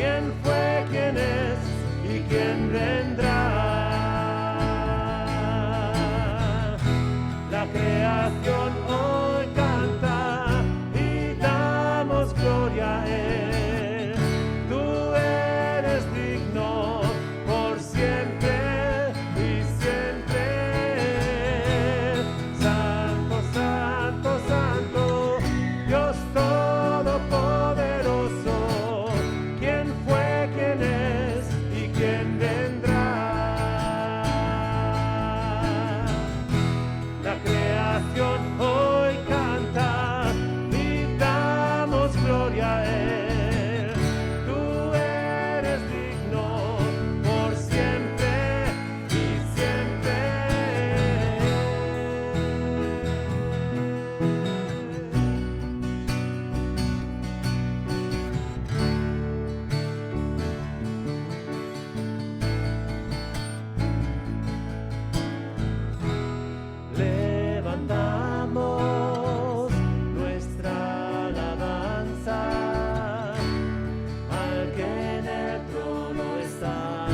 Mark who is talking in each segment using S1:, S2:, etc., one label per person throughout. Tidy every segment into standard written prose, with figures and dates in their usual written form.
S1: quién fue, quién es y quién vendrá. La creación hoy canta y damos gloria a Él. Tú eres digno por siempre y siempre. Santo, santo, santo, Dios todopoderoso. ¿Quién fue, quién es y quién vendrá? La creación hoy canta y damos gloria a Él. Tú eres digno por siempre y siempre. Levantamos nuestra alabanza al que en el trono está.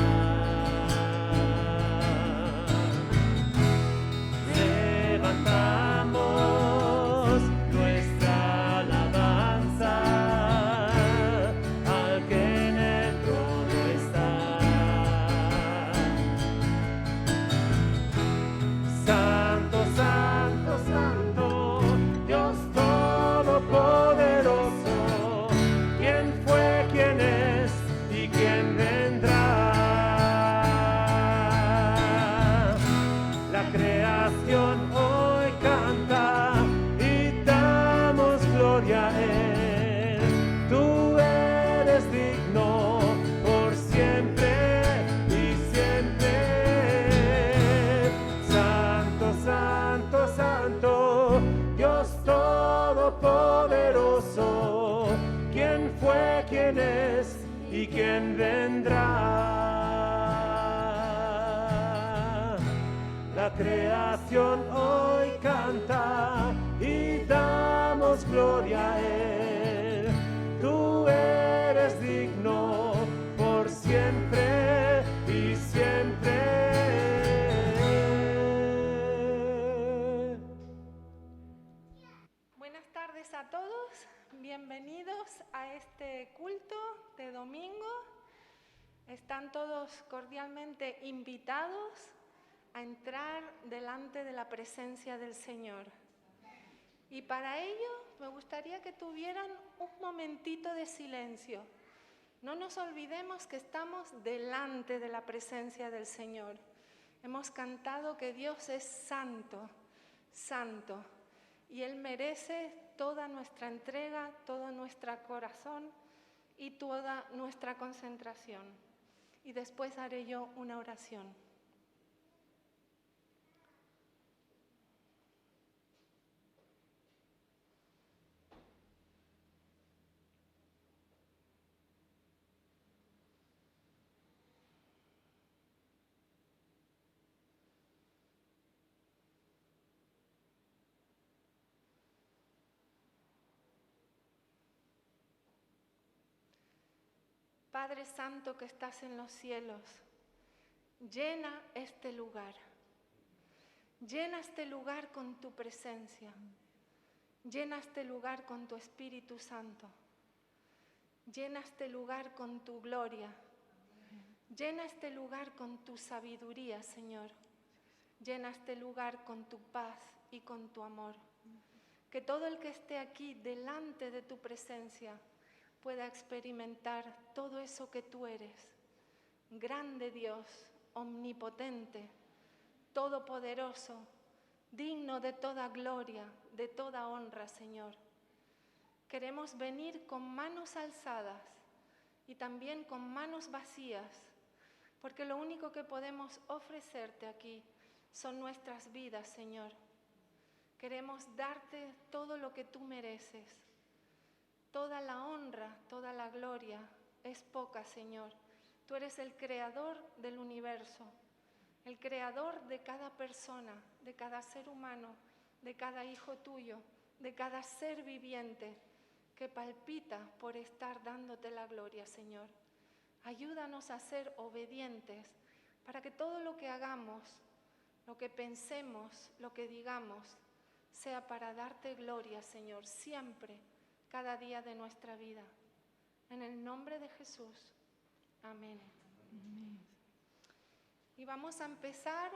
S1: Levantamos nuestra alabanza al que en el trono está. Santo, santo, santo, Dios todopoderoso. ¿Quién fue, quién es y quién vendrá? La creación hoy canta y damos gloria a Él. Tú eres digno por siempre y siempre. Santo, santo, santo, Dios todopoderoso. ¿Quién fue, quién es y quién vendrá? La creación hoy canta y damos gloria a Él. Tú eres digno por siempre y siempre.
S2: Buenas tardes a todos, bienvenidos a este culto de domingo. Están todos cordialmente invitados a entrar delante de la presencia del Señor. Y para ello me gustaría que tuvieran un momentito de silencio. No nos olvidemos que estamos delante de la presencia del Señor. Hemos cantado que Dios es santo, santo. Y Él merece toda nuestra entrega, todo nuestro corazón y toda nuestra concentración. Y después haré yo una oración. Padre Santo que estás en los cielos, llena este lugar. Llena este lugar con tu presencia. Llena este lugar con tu Espíritu Santo. Llena este lugar con tu gloria. Llena este lugar con tu sabiduría, Señor. Llena este lugar con tu paz y con tu amor. Que todo el que esté aquí delante de tu presencia pueda experimentar todo eso que tú eres. Grande Dios, omnipotente, todopoderoso, digno de toda gloria, de toda honra, Señor. Queremos venir con manos alzadas y también con manos vacías, porque lo único que podemos ofrecerte aquí son nuestras vidas, Señor. Queremos darte todo lo que tú mereces. Toda la honra, toda la gloria es poca, Señor. Tú eres el creador del universo, el creador de cada persona, de cada ser humano, de cada hijo tuyo, de cada ser viviente que palpita por estar dándote la gloria, Señor. Ayúdanos a ser obedientes para que todo lo que hagamos, lo que pensemos, lo que digamos, sea para darte gloria, Señor, siempre, cada día de nuestra vida. En el nombre de Jesús. Amén. Amén. Y vamos a empezar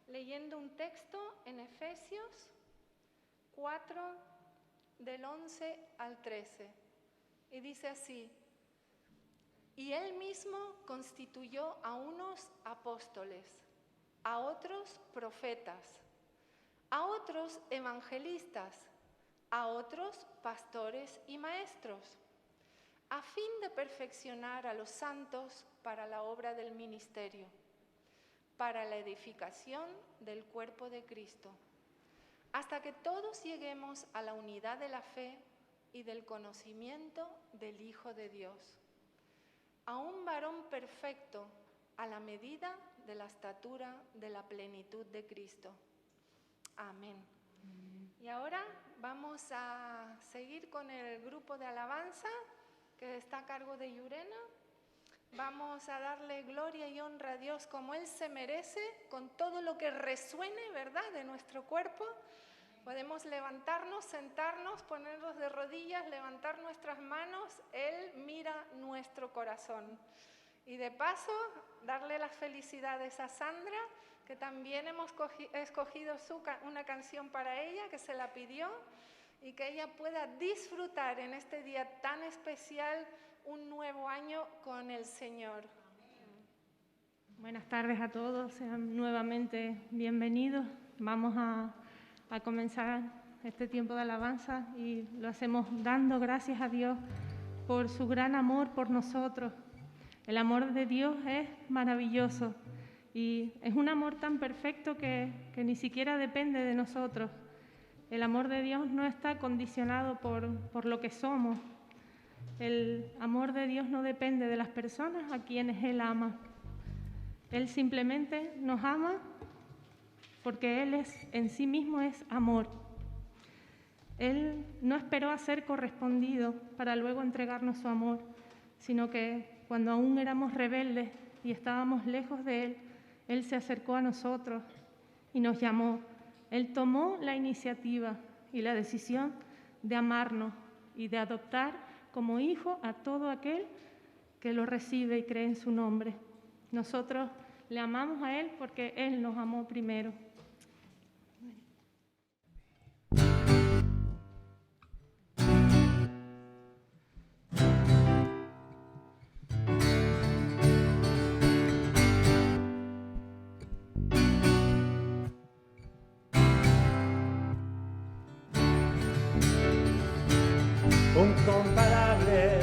S2: leyendo un texto en Efesios 4, del 11 al 13. Y dice así: y Él mismo constituyó a unos apóstoles, a otros profetas, a otros evangelistas, a otros pastores y maestros, a fin de perfeccionar a los santos para la obra del ministerio, para la edificación del cuerpo de Cristo, hasta que todos lleguemos a la unidad de la fe y del conocimiento del Hijo de Dios, a un varón perfecto, a la medida de la estatura de la plenitud de Cristo. Amén. Y ahora vamos a seguir con el grupo de alabanza que está a cargo de Yurena. Vamos a darle gloria y honra a Dios como Él se merece, con todo lo que resuene, ¿verdad?, de nuestro cuerpo. Podemos levantarnos, sentarnos, ponernos de rodillas, levantar nuestras manos. Él mira nuestro corazón. Y de paso, darle las felicidades a Sandra, que también hemos escogido una canción para ella, que se la pidió, y que ella pueda disfrutar en este día tan especial un nuevo año con el Señor.
S3: Buenas tardes a todos, sean nuevamente bienvenidos. Vamos a comenzar este tiempo de alabanza y lo hacemos dando gracias a Dios por su gran amor por nosotros. El amor de Dios es maravilloso y es un amor tan perfecto que ni siquiera depende de nosotros. El amor de Dios no está condicionado por lo que somos. El amor de Dios no depende de las personas a quienes Él ama. Él simplemente nos ama porque Él en sí mismo es amor. Él no esperó a ser correspondido para luego entregarnos su amor, sino que cuando aún éramos rebeldes y estábamos lejos de Él, Él se acercó a nosotros y nos llamó. Él tomó la iniciativa y la decisión de amarnos y de adoptar como hijo a todo aquel que lo recibe y cree en su nombre. Nosotros le amamos a Él porque Él nos amó primero.
S1: Incomparable,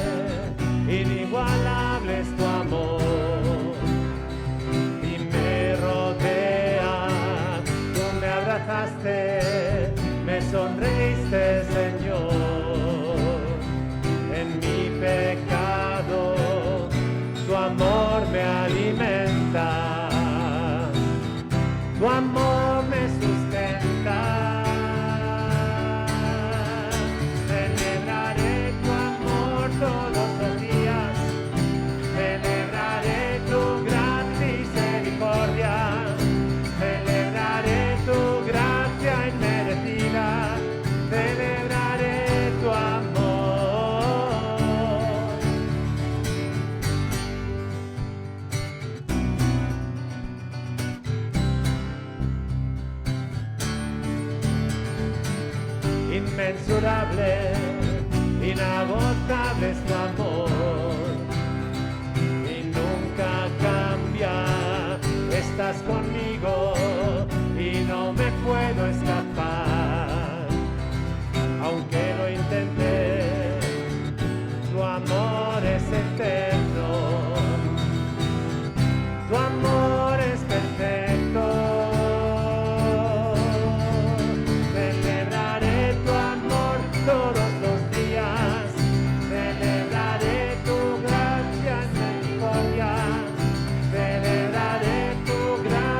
S1: inigualable es tu amor, y me rodea, tú me abrazaste, me sonreíste, Señor. En mi pecado, tu amor me alimenta, tu amor me sustenta. Todos los días celebraré tu gran misericordia, celebraré tu gracia inmerecida, celebraré tu amor. Inmensurable, inagotable es tu amor y nunca cambia. Estás conmigo y no me puedo escapar, aunque lo intenté. Tu amor es eterno, tu amor es perfecto. Celebraré tu amor todos los días, celebraré tu gracia y misericordia, celebraré tu gracia.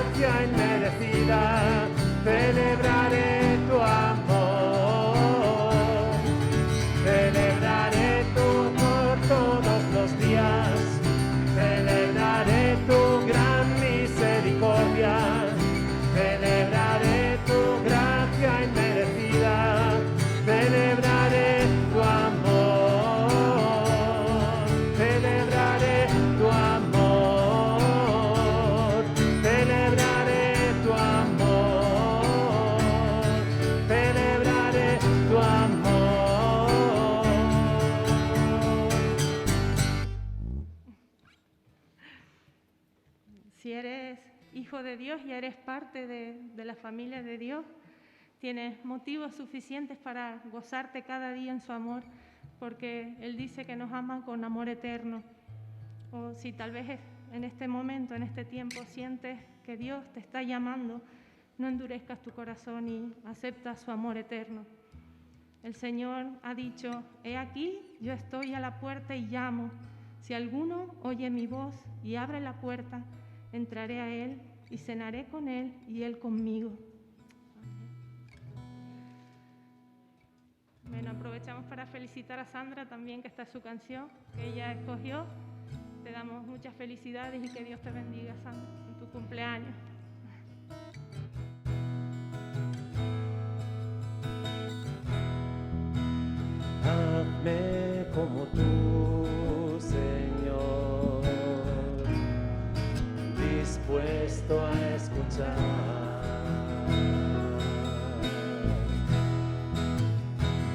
S3: Si eres hijo de Dios y eres parte de la familia de Dios, tienes motivos suficientes para gozarte cada día en su amor, porque Él dice que nos ama con amor eterno. O si tal vez en este momento, en este tiempo, sientes que Dios te está llamando, no endurezcas tu corazón y acepta su amor eterno. El Señor ha dicho: he aquí, yo estoy a la puerta y llamo. Si alguno oye mi voz y abre la puerta, entraré a Él y cenaré con Él y Él conmigo. Bueno, aprovechamos para felicitar a Sandra también, que está en su canción, que ella escogió. Te damos muchas felicidades y que Dios te bendiga, Sandra, en tu cumpleaños.
S1: Hazme como tú, Señor, dispuesto a escuchar.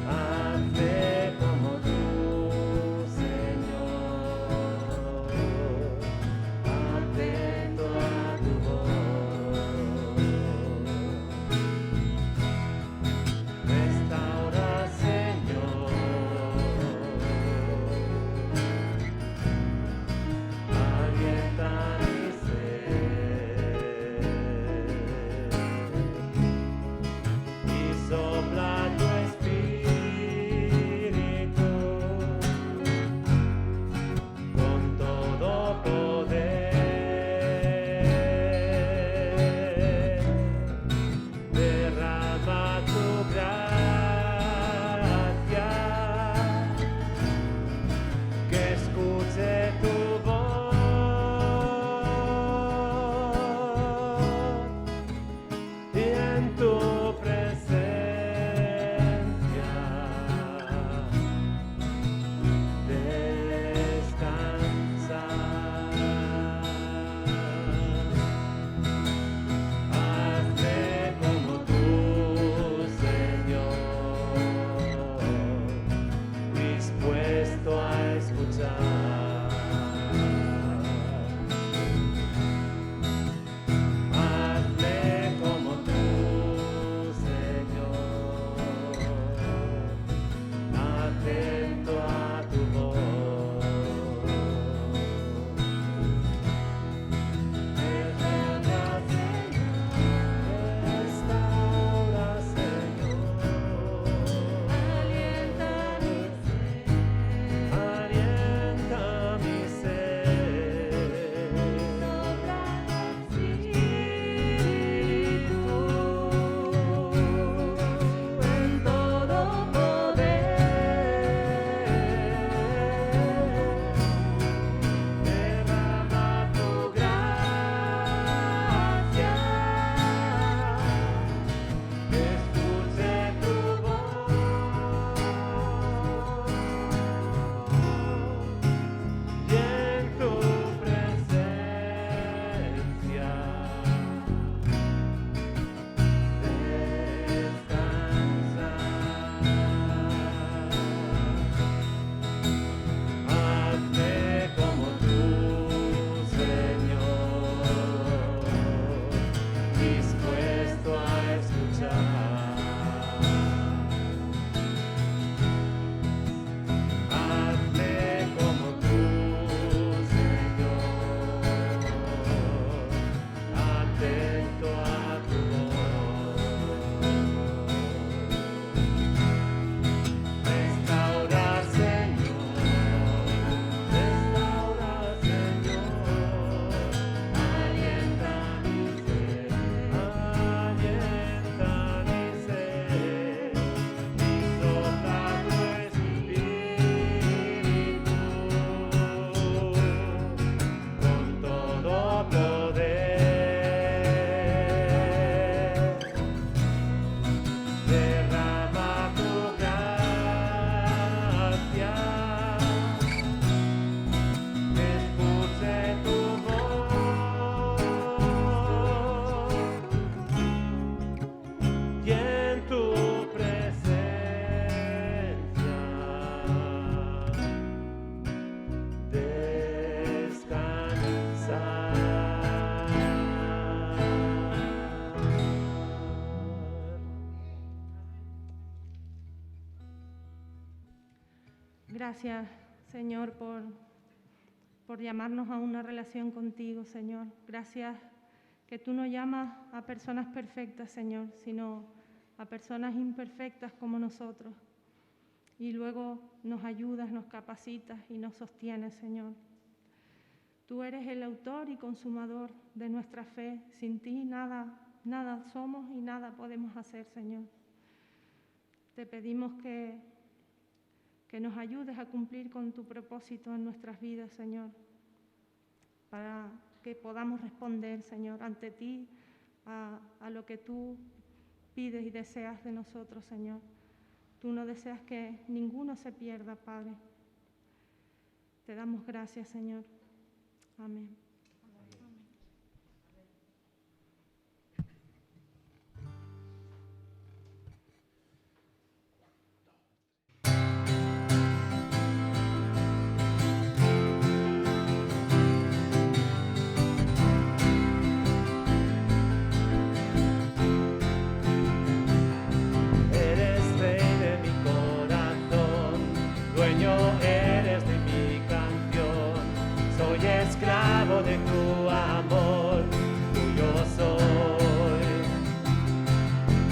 S1: Hazme como tú, Señor, atento a tu voz. Restaura, Señor, alienta mi ser.
S3: Gracias, Señor, por llamarnos a una relación contigo, Señor. Gracias que tú no llamas a personas perfectas, Señor, sino a personas imperfectas como nosotros. Y luego nos ayudas, nos capacitas y nos sostienes, Señor. Tú eres el autor y consumador de nuestra fe. Sin ti nada somos y nada podemos hacer, Señor. Te pedimos que nos ayudes a cumplir con tu propósito en nuestras vidas, Señor, para que podamos responder, Señor, ante ti a lo que tú pides y deseas de nosotros, Señor. Tú no deseas que ninguno se pierda, Padre. Te damos gracias, Señor. Amén.
S1: Eres rey de mi corazón, dueño eres de mi canción. Soy esclavo de tu amor, tuyo soy.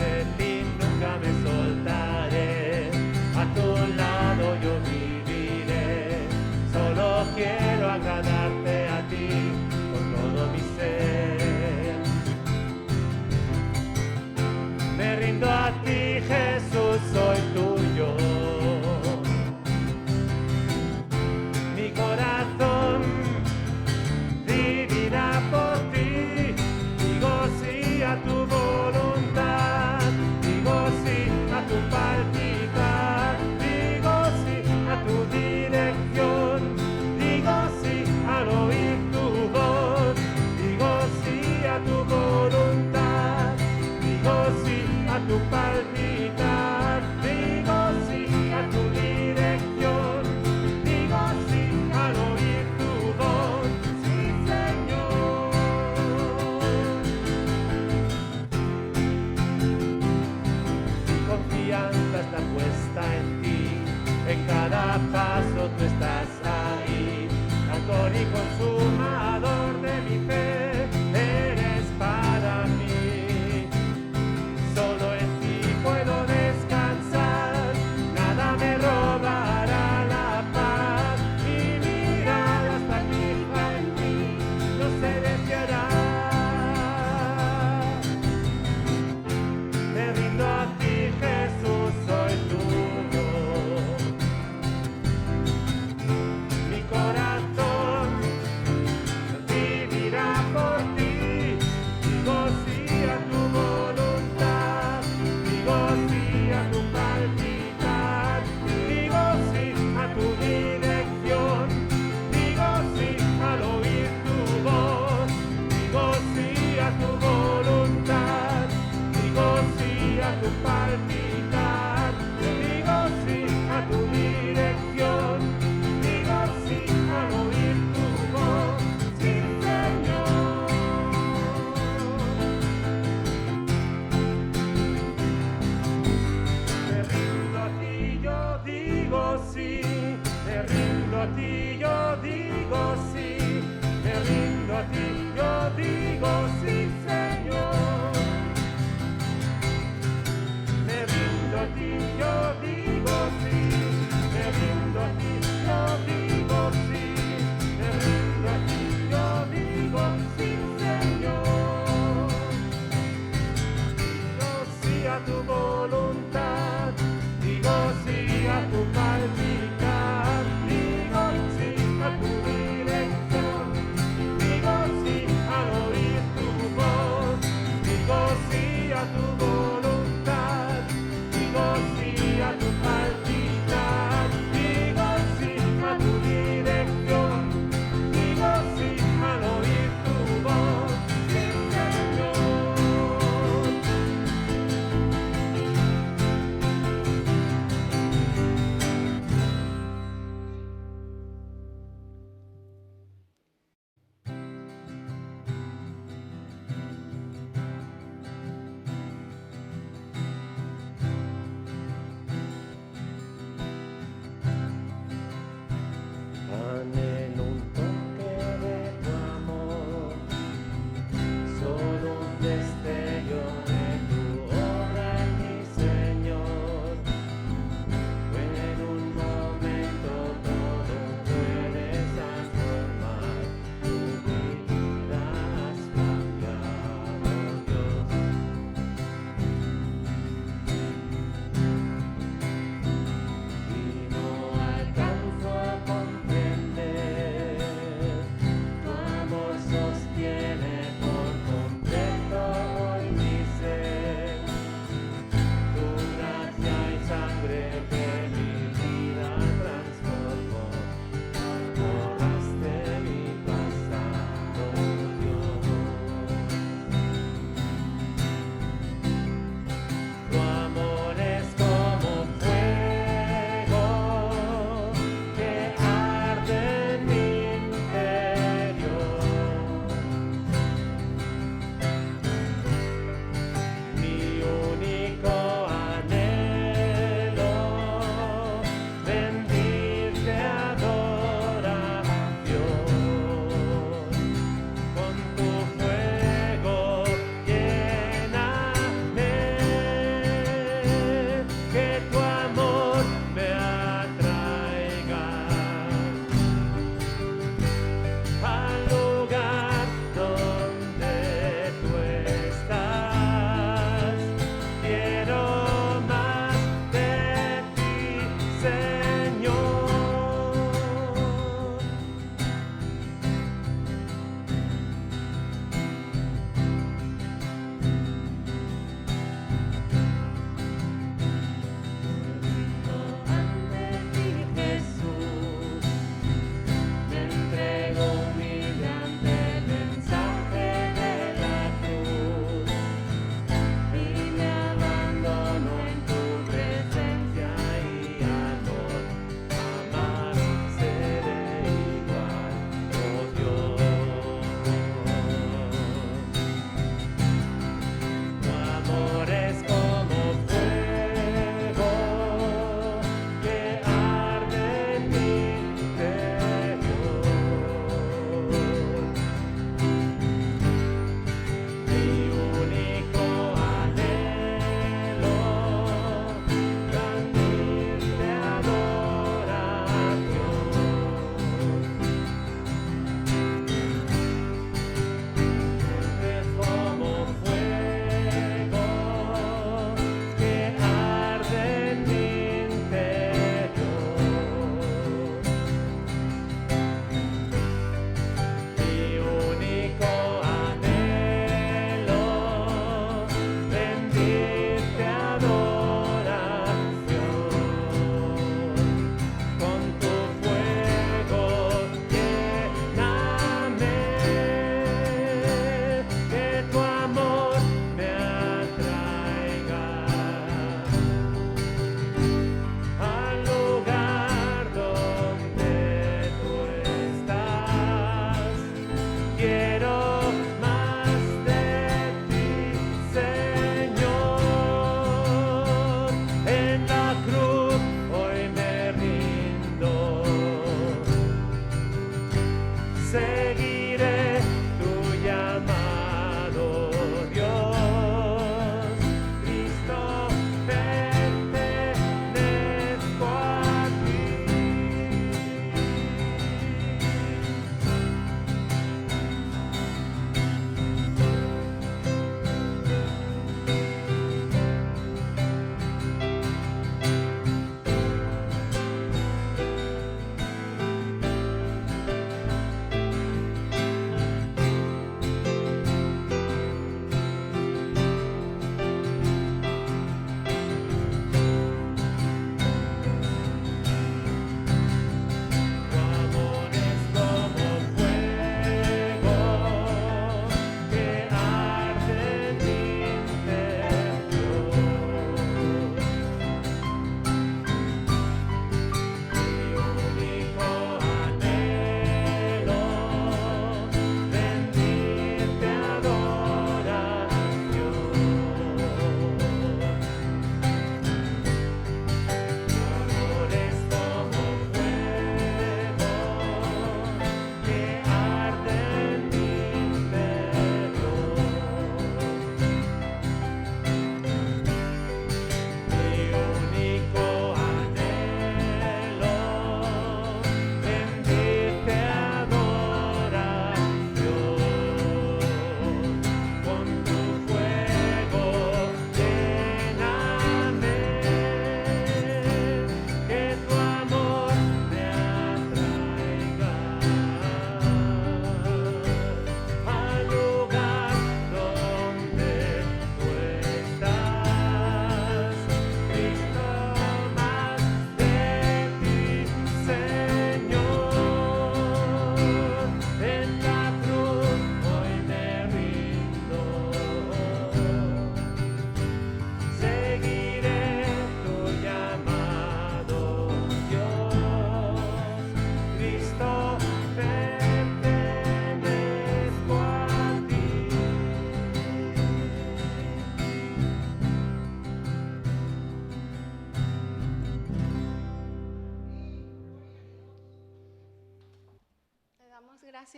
S1: De ti nunca me soltaré, a tu lado yo viviré. Solo quiero agradarte a ti con todo mi ser. Me rindo a ti, Jesús, soy tuyo. Mi corazón vivirá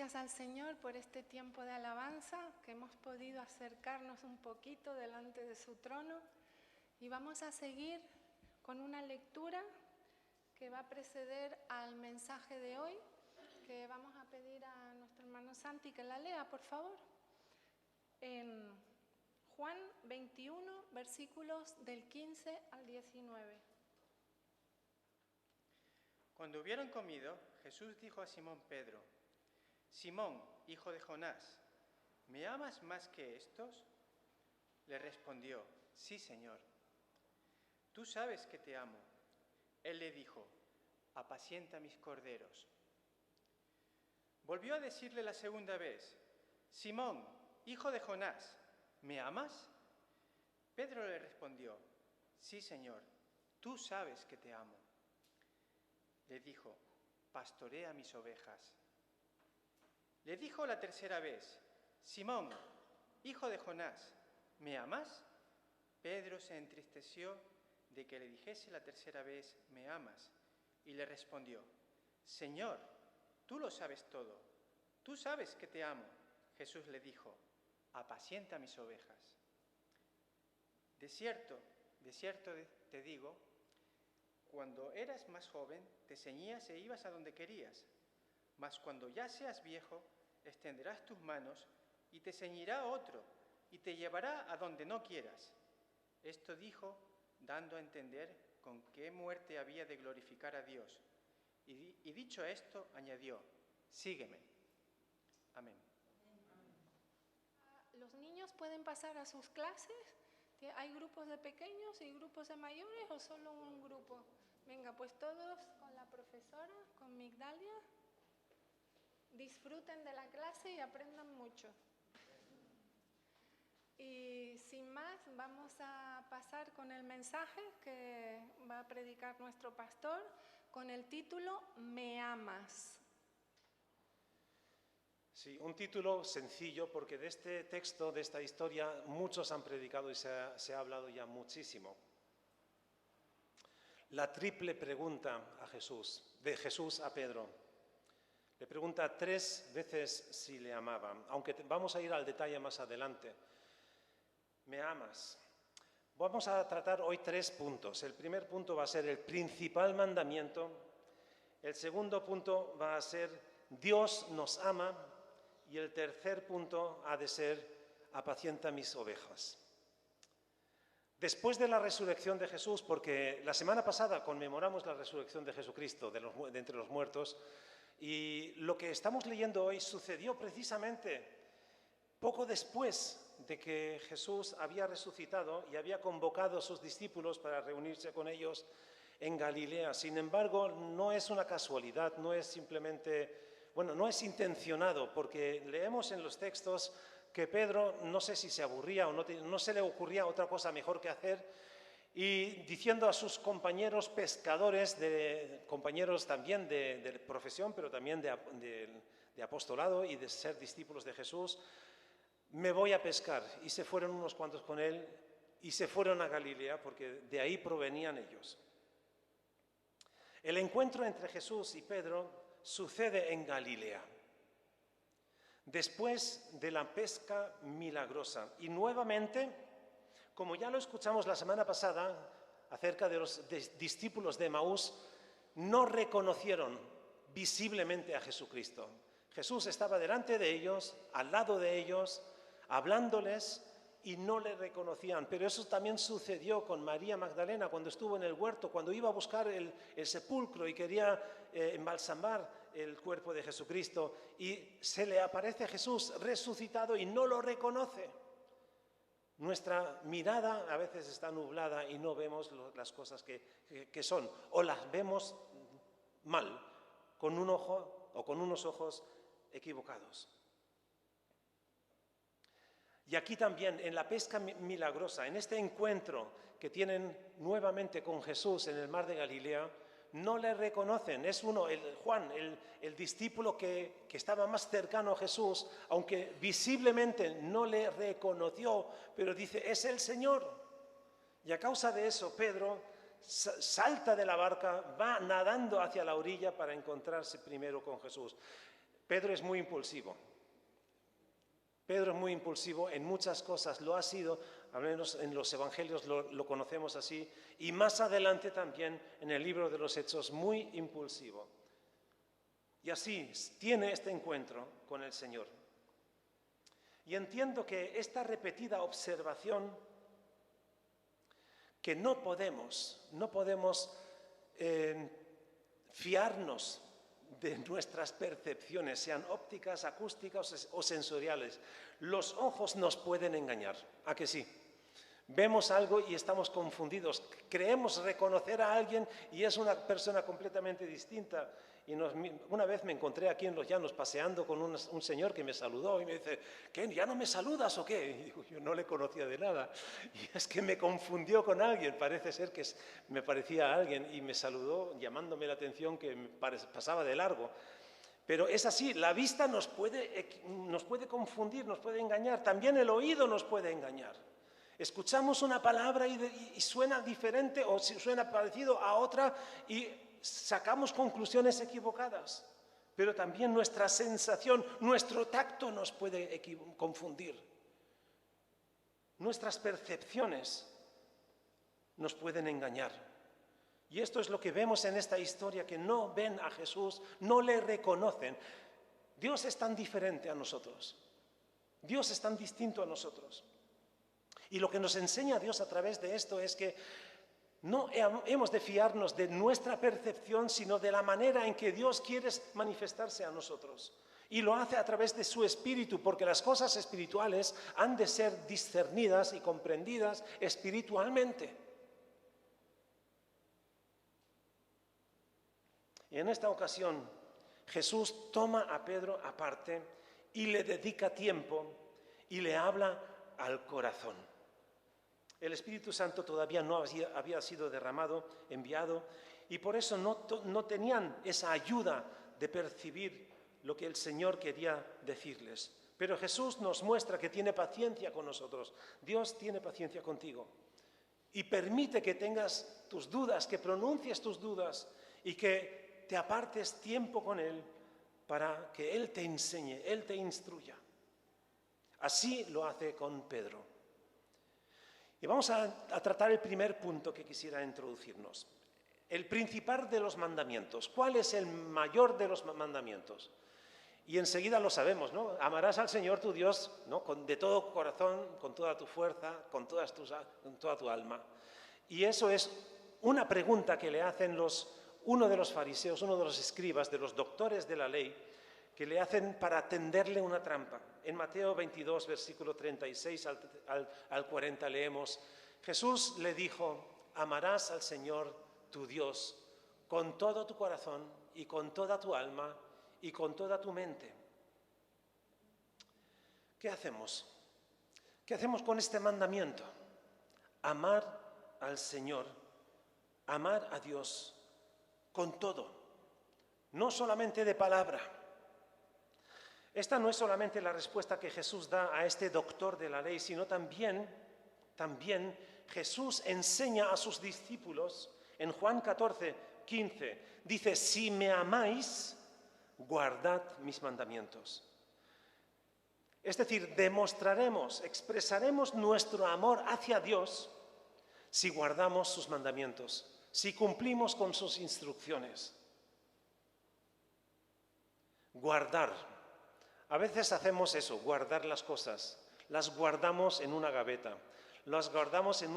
S2: gracias al Señor por este tiempo de alabanza, que hemos podido acercarnos un poquito delante de su trono. Y vamos a seguir con una lectura que va a preceder al mensaje de hoy, que vamos a pedir a nuestro hermano Santi que la lea, por favor. En Juan 21, versículos del 15 al 19.
S4: Cuando hubieron comido, Jesús dijo a Simón Pedro: Simón, hijo de Jonás, ¿me amas más que estos? Le respondió: Sí, Señor. Tú sabes que te amo. Él le dijo: apacienta mis corderos. Volvió a decirle la segunda vez: Simón, hijo de Jonás, ¿me amas? Pedro le respondió: Sí, Señor, tú sabes que te amo. Le dijo: pastorea mis ovejas. Le dijo la tercera vez: Simón, hijo de Jonás, ¿me amas? Pedro se entristeció de que le dijese la tercera vez: ¿me amas? Y le respondió: Señor, tú lo sabes todo, tú sabes que te amo. Jesús le dijo: apacienta mis ovejas. De cierto te digo, cuando eras más joven te ceñías e ibas a donde querías, mas cuando ya seas viejo extenderás tus manos y te ceñirá otro y te llevará a donde no quieras. Esto dijo, dando a entender con qué muerte había de glorificar a Dios. Y dicho esto, añadió: sígueme. Amén.
S2: ¿Los niños pueden pasar a sus clases? ¿Hay grupos de pequeños y grupos de mayores o solo un grupo? Venga, pues todos con la profesora, con Migdalia. Disfruten de la clase y aprendan mucho. Y sin más, vamos a pasar con el mensaje que va a predicar nuestro pastor con el título ¿Me amas?
S5: Sí, un título sencillo porque de este texto, de esta historia, muchos han predicado y se ha hablado ya muchísimo. La triple pregunta a Jesús, de Jesús a Pedro. Le pregunta 3 veces si le amaba, aunque vamos a ir al detalle más adelante. ¿Me amas? Vamos a tratar hoy 3 puntos. El primer punto va a ser el principal mandamiento. El segundo punto va a ser Dios nos ama. Y el tercer punto ha de ser apacienta mis ovejas. Después de la resurrección de Jesús, porque la semana pasada conmemoramos la resurrección de Jesucristo de entre los muertos, y lo que estamos leyendo hoy sucedió precisamente poco después de que Jesús había resucitado y había convocado a sus discípulos para reunirse con ellos en Galilea. Sin embargo, no es una casualidad, no es simplemente... Bueno, no es intencionado, porque leemos en los textos que Pedro, no sé si se aburría o no se le ocurría otra cosa mejor que hacer, y diciendo a sus compañeros pescadores, compañeros también de profesión, pero también de apostolado y de ser discípulos de Jesús, me voy a pescar. Y se fueron unos cuantos con él y se fueron a Galilea, porque de ahí provenían ellos. El encuentro entre Jesús y Pedro sucede en Galilea, después de la pesca milagrosa. Y nuevamente, como ya lo escuchamos la semana pasada, acerca de los discípulos de Emaús, no reconocieron visiblemente a Jesucristo. Jesús estaba delante de ellos, al lado de ellos, hablándoles, y no le reconocían. Pero eso también sucedió con María Magdalena cuando estuvo en el huerto, cuando iba a buscar el sepulcro y quería embalsamar el cuerpo de Jesucristo, y se le aparece Jesús resucitado y no lo reconoce. Nuestra mirada a veces está nublada y no vemos las cosas que son, o las vemos mal, con un ojo o con unos ojos equivocados. Y aquí también, en la pesca milagrosa, en este encuentro que tienen nuevamente con Jesús en el mar de Galilea, no le reconocen. Es Juan, el discípulo que estaba más cercano a Jesús, aunque visiblemente no le reconoció, pero dice, es el Señor. Y a causa de eso, Pedro salta de la barca, va nadando hacia la orilla para encontrarse primero con Jesús. Pedro es muy impulsivo. Pedro es muy impulsivo en muchas cosas, lo ha sido, al menos en los evangelios lo conocemos así, y más adelante también en el libro de los Hechos, muy impulsivo. Y así tiene este encuentro con el Señor. Y entiendo que esta repetida observación, que no podemos fiarnos de nuestras percepciones, sean ópticas, acústicas o sensoriales. Los ojos nos pueden engañar, ¿a que sí? Vemos algo y estamos confundidos, creemos reconocer a alguien y es una persona completamente distinta. Y una vez me encontré aquí en Los Llanos paseando con un señor que me saludó y me dice, ¿qué? ¿Ya no me saludas o qué? Y digo, yo no le conocía de nada. Y es que me confundió con alguien, parece ser que me parecía a alguien y me saludó llamándome la atención que pasaba de largo. Pero es así, la vista nos puede confundir, nos puede engañar, también el oído nos puede engañar. Escuchamos una palabra y suena diferente o suena parecido a otra y sacamos conclusiones equivocadas, pero también nuestra sensación, nuestro tacto nos puede confundir. Nuestras percepciones nos pueden engañar. Y esto es lo que vemos en esta historia, que no ven a Jesús, no le reconocen. Dios es tan diferente a nosotros. Dios es tan distinto a nosotros. Y lo que nos enseña Dios a través de esto es que no hemos de fiarnos de nuestra percepción, sino de la manera en que Dios quiere manifestarse a nosotros. Y lo hace a través de su Espíritu, porque las cosas espirituales han de ser discernidas y comprendidas espiritualmente. Y en esta ocasión, Jesús toma a Pedro aparte y le dedica tiempo y le habla al corazón. El Espíritu Santo todavía no había sido derramado, enviado, y por eso no tenían esa ayuda de percibir lo que el Señor quería decirles. Pero Jesús nos muestra que tiene paciencia con nosotros. Dios tiene paciencia contigo. Y permite que tengas tus dudas, que pronuncies tus dudas y que te apartes tiempo con Él para que Él te enseñe, Él te instruya. Así lo hace con Pedro. Y vamos a tratar el primer punto que quisiera introducirnos. El principal de los mandamientos. ¿Cuál es el mayor de los mandamientos? Y enseguida lo sabemos, ¿no? Amarás al Señor tu Dios, ¿no? De todo corazón, con toda tu fuerza, con toda tu alma. Y eso es una pregunta que le hacen uno de los fariseos, uno de los escribas, de los doctores de la ley, que le hacen para tenderle una trampa. En Mateo 22, versículo 36 al 40 leemos, Jesús le dijo, amarás al Señor tu Dios con todo tu corazón y con toda tu alma y con toda tu mente. ¿Qué hacemos? ¿Qué hacemos con este mandamiento? Amar al Señor, amar a Dios con todo, no solamente de palabra. Esta no es solamente la respuesta que Jesús da a este doctor de la ley, sino también Jesús enseña a sus discípulos en Juan 14, 15. Dice, si me amáis, guardad mis mandamientos. Es decir, expresaremos nuestro amor hacia Dios si guardamos sus mandamientos, si cumplimos con sus instrucciones. Guardar. A veces hacemos eso, guardar las cosas. Las guardamos en una gaveta, las guardamos en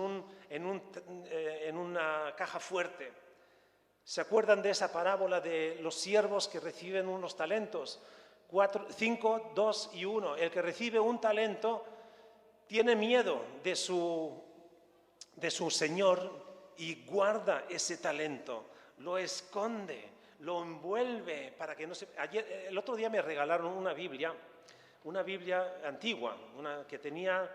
S5: una caja fuerte. ¿Se acuerdan de esa parábola de los siervos que reciben unos talentos? 5, 2 y 1. El que recibe un talento tiene miedo de su señor y guarda ese talento, lo esconde, lo envuelve para que no se... el otro día me regalaron una Biblia antigua, que tenía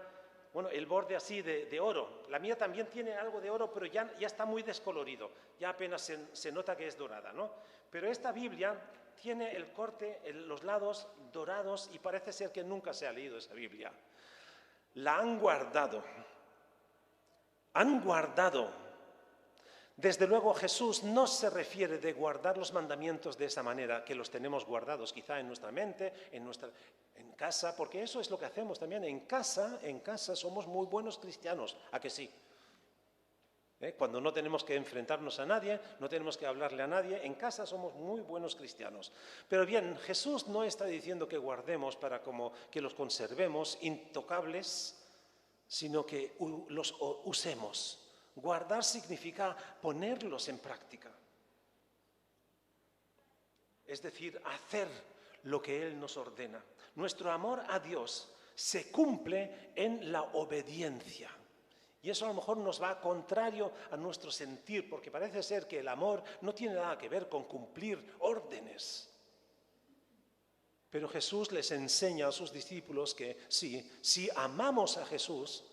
S5: el borde así de oro. La mía también tiene algo de oro, pero ya está muy descolorido, ya apenas se nota que es dorada, ¿no? Pero esta Biblia tiene el corte, los lados dorados y parece ser que nunca se ha leído esa Biblia. La han guardado Desde luego Jesús no se refiere de guardar los mandamientos de esa manera, que los tenemos guardados quizá en nuestra mente, en casa, porque eso es lo que hacemos también. En casa somos muy buenos cristianos, ¿a que sí? Cuando no tenemos que enfrentarnos a nadie, no tenemos que hablarle a nadie, en casa somos muy buenos cristianos. Pero bien, Jesús no está diciendo que guardemos para que los conservemos intocables, sino que los usemos. Guardar significa ponerlos en práctica. Es decir, hacer lo que Él nos ordena. Nuestro amor a Dios se cumple en la obediencia. Y eso a lo mejor nos va contrario a nuestro sentir, porque parece ser que el amor no tiene nada que ver con cumplir órdenes. Pero Jesús les enseña a sus discípulos que sí, si amamos a Jesús,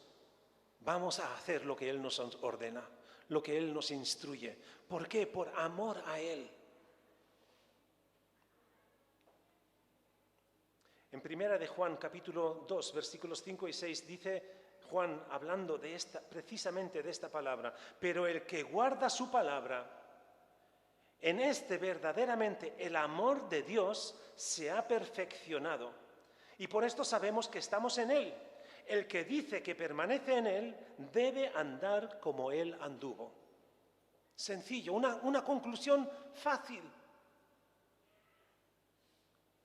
S5: vamos a hacer lo que Él nos ordena, lo que Él nos instruye. ¿Por qué? Por amor a Él. En primera de Juan, capítulo 2, versículos 5 y 6, dice Juan, hablando precisamente de esta palabra, pero el que guarda su palabra, en este verdaderamente el amor de Dios se ha perfeccionado. Y por esto sabemos que estamos en Él. El que dice que permanece en Él debe andar como Él anduvo. Sencillo, una conclusión fácil.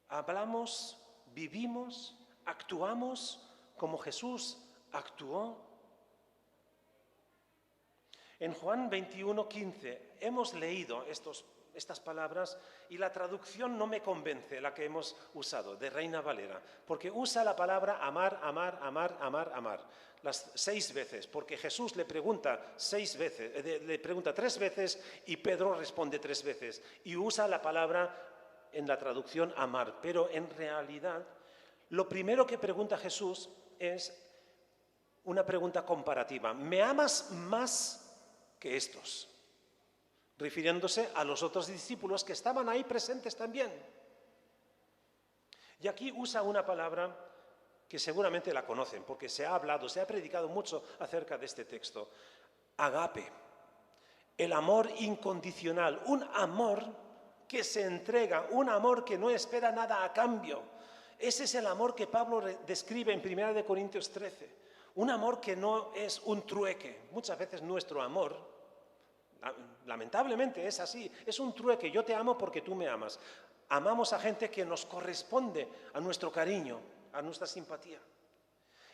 S5: Hablamos, vivimos, actuamos como Jesús actuó. En Juan 21:15 hemos leído estas palabras y la traducción no me convence, la que hemos usado, de Reina Valera, porque usa la palabra amar, amar, amar, amar, amar, las 6 veces, porque Jesús le pregunta 6 veces, le pregunta 3 veces y Pedro responde 3 veces, y usa la palabra en la traducción amar, pero en realidad lo primero que pregunta Jesús es una pregunta comparativa. ¿Me amas más que estos? Refiriéndose a los otros discípulos que estaban ahí presentes también. Y aquí usa una palabra que seguramente la conocen, porque se ha hablado, se ha predicado mucho acerca de este texto. Agape, el amor incondicional, un amor que se entrega, un amor que no espera nada a cambio. Ese es el amor que Pablo describe en 1 Corintios 13. Un amor que no es un trueque. Muchas veces nuestro amor, lamentablemente es así, es un trueque. Yo te amo porque tú me amas. Amamos a gente que nos corresponde a nuestro cariño, a nuestra simpatía.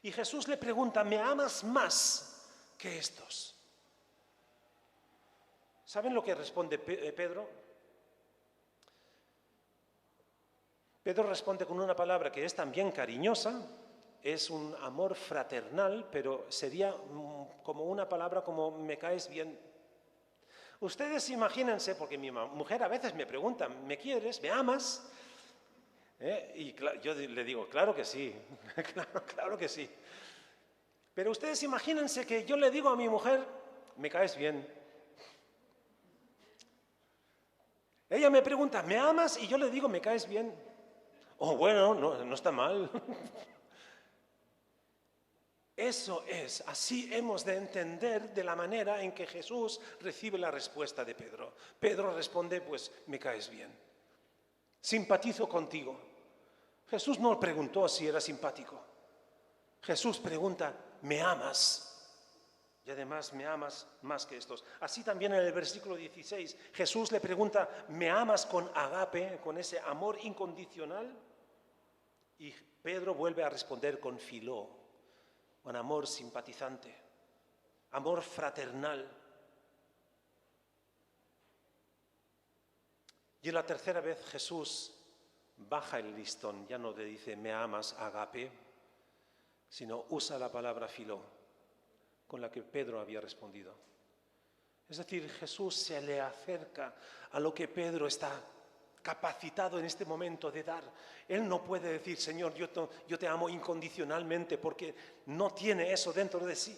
S5: Y Jesús le pregunta, ¿me amas más que estos? ¿Saben lo que responde Pedro? Pedro responde con una palabra que es también cariñosa. Es un amor fraternal, pero sería como una palabra como me caes bien. Ustedes imagínense, porque mi mujer a veces me pregunta, ¿me quieres? ¿Me amas? Y yo le digo, claro que sí, claro que sí. Pero ustedes imagínense que yo le digo a mi mujer, ¿me caes bien? Ella me pregunta, ¿me amas? Y yo le digo, ¿me caes bien? Oh, bueno, no está mal. Eso es, así hemos de entender de la manera en que Jesús recibe la respuesta de Pedro. Pedro responde, pues me caes bien, simpatizo contigo. Jesús no preguntó si era simpático. Jesús pregunta, ¿me amas? Y además, ¿me amas más que estos? Así también en el versículo 16, Jesús le pregunta, ¿me amas con agape, con ese amor incondicional? Y Pedro vuelve a responder con filó. Un amor simpatizante, amor fraternal. Y la tercera vez Jesús baja el listón, ya no le dice me amas agape, sino usa la palabra filó, con la que Pedro había respondido. Es decir, Jesús se le acerca a lo que Pedro está capacitado en este momento de dar. Él no puede decir, Señor, yo te amo incondicionalmente, porque no tiene eso dentro de sí.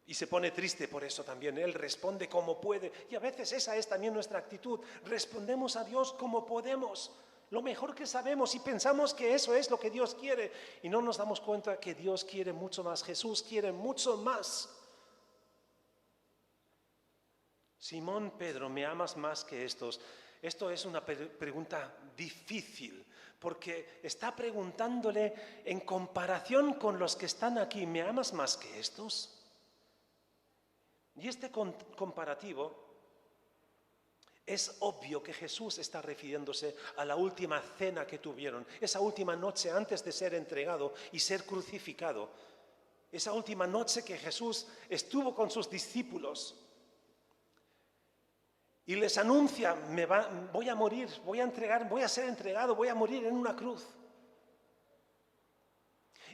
S5: Y se pone triste por eso también. Él responde como puede. Y a veces esa es también nuestra actitud. Respondemos a Dios como podemos, lo mejor que sabemos, y pensamos que eso es lo que Dios quiere. Y no nos damos cuenta que Dios quiere mucho más. Jesús quiere mucho más. Simón Pedro, ¿me amas más que estos? Esto es una pregunta difícil, porque está preguntándole en comparación con los que están aquí, ¿me amas más que estos? Y este comparativo, es obvio que Jesús está refiriéndose a la última cena que tuvieron, esa última noche antes de ser entregado y ser crucificado, esa última noche que Jesús estuvo con sus discípulos y les anuncia, voy a morir, voy a ser entregado, voy a morir en una cruz.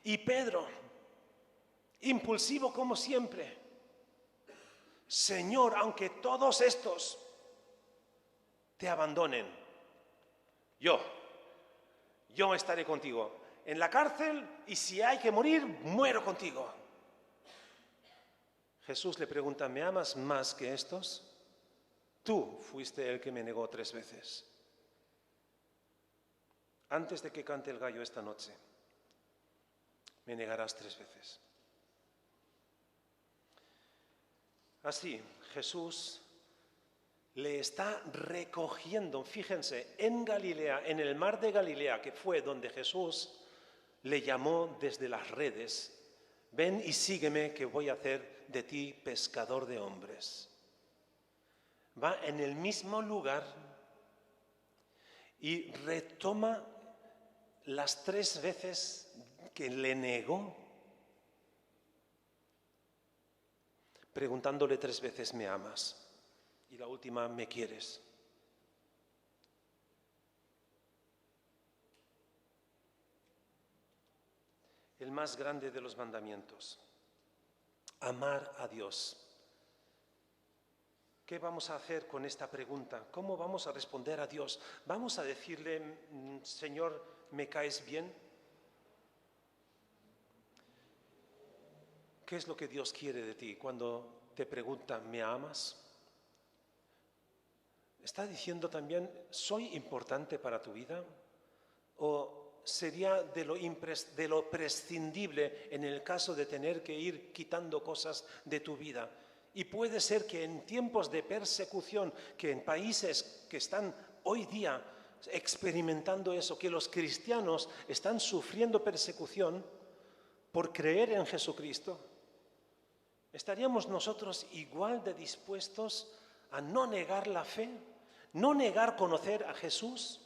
S5: Y Pedro, impulsivo como siempre, Señor, aunque todos estos te abandonen, yo estaré contigo en la cárcel y si hay que morir, muero contigo. Jesús le pregunta, ¿me amas más que estos? Tú fuiste el que me negó 3 veces. Antes de que cante el gallo esta noche, me negarás 3 veces. Así, Jesús le está recogiendo, fíjense, en Galilea, en el mar de Galilea, que fue donde Jesús le llamó desde las redes, ven y sígueme que voy a hacer de ti pescador de hombres. Va en el mismo lugar y retoma las 3 veces que le negó, preguntándole 3 veces, ¿me amas? Y la última, ¿me quieres? El más grande de los mandamientos, amar a Dios. ¿Qué vamos a hacer con esta pregunta? ¿Cómo vamos a responder a Dios? ¿Vamos a decirle, Señor, ¿me caes bien? ¿Qué es lo que Dios quiere de ti cuando te pregunta, ¿me amas? ¿Está diciendo también, soy importante para tu vida? ¿O sería de lo prescindible en el caso de tener que ir quitando cosas de tu vida? Y puede ser que en tiempos de persecución, que en países que están hoy día experimentando eso, que los cristianos están sufriendo persecución por creer en Jesucristo, ¿estaríamos nosotros igual de dispuestos a no negar la fe, no negar conocer a Jesús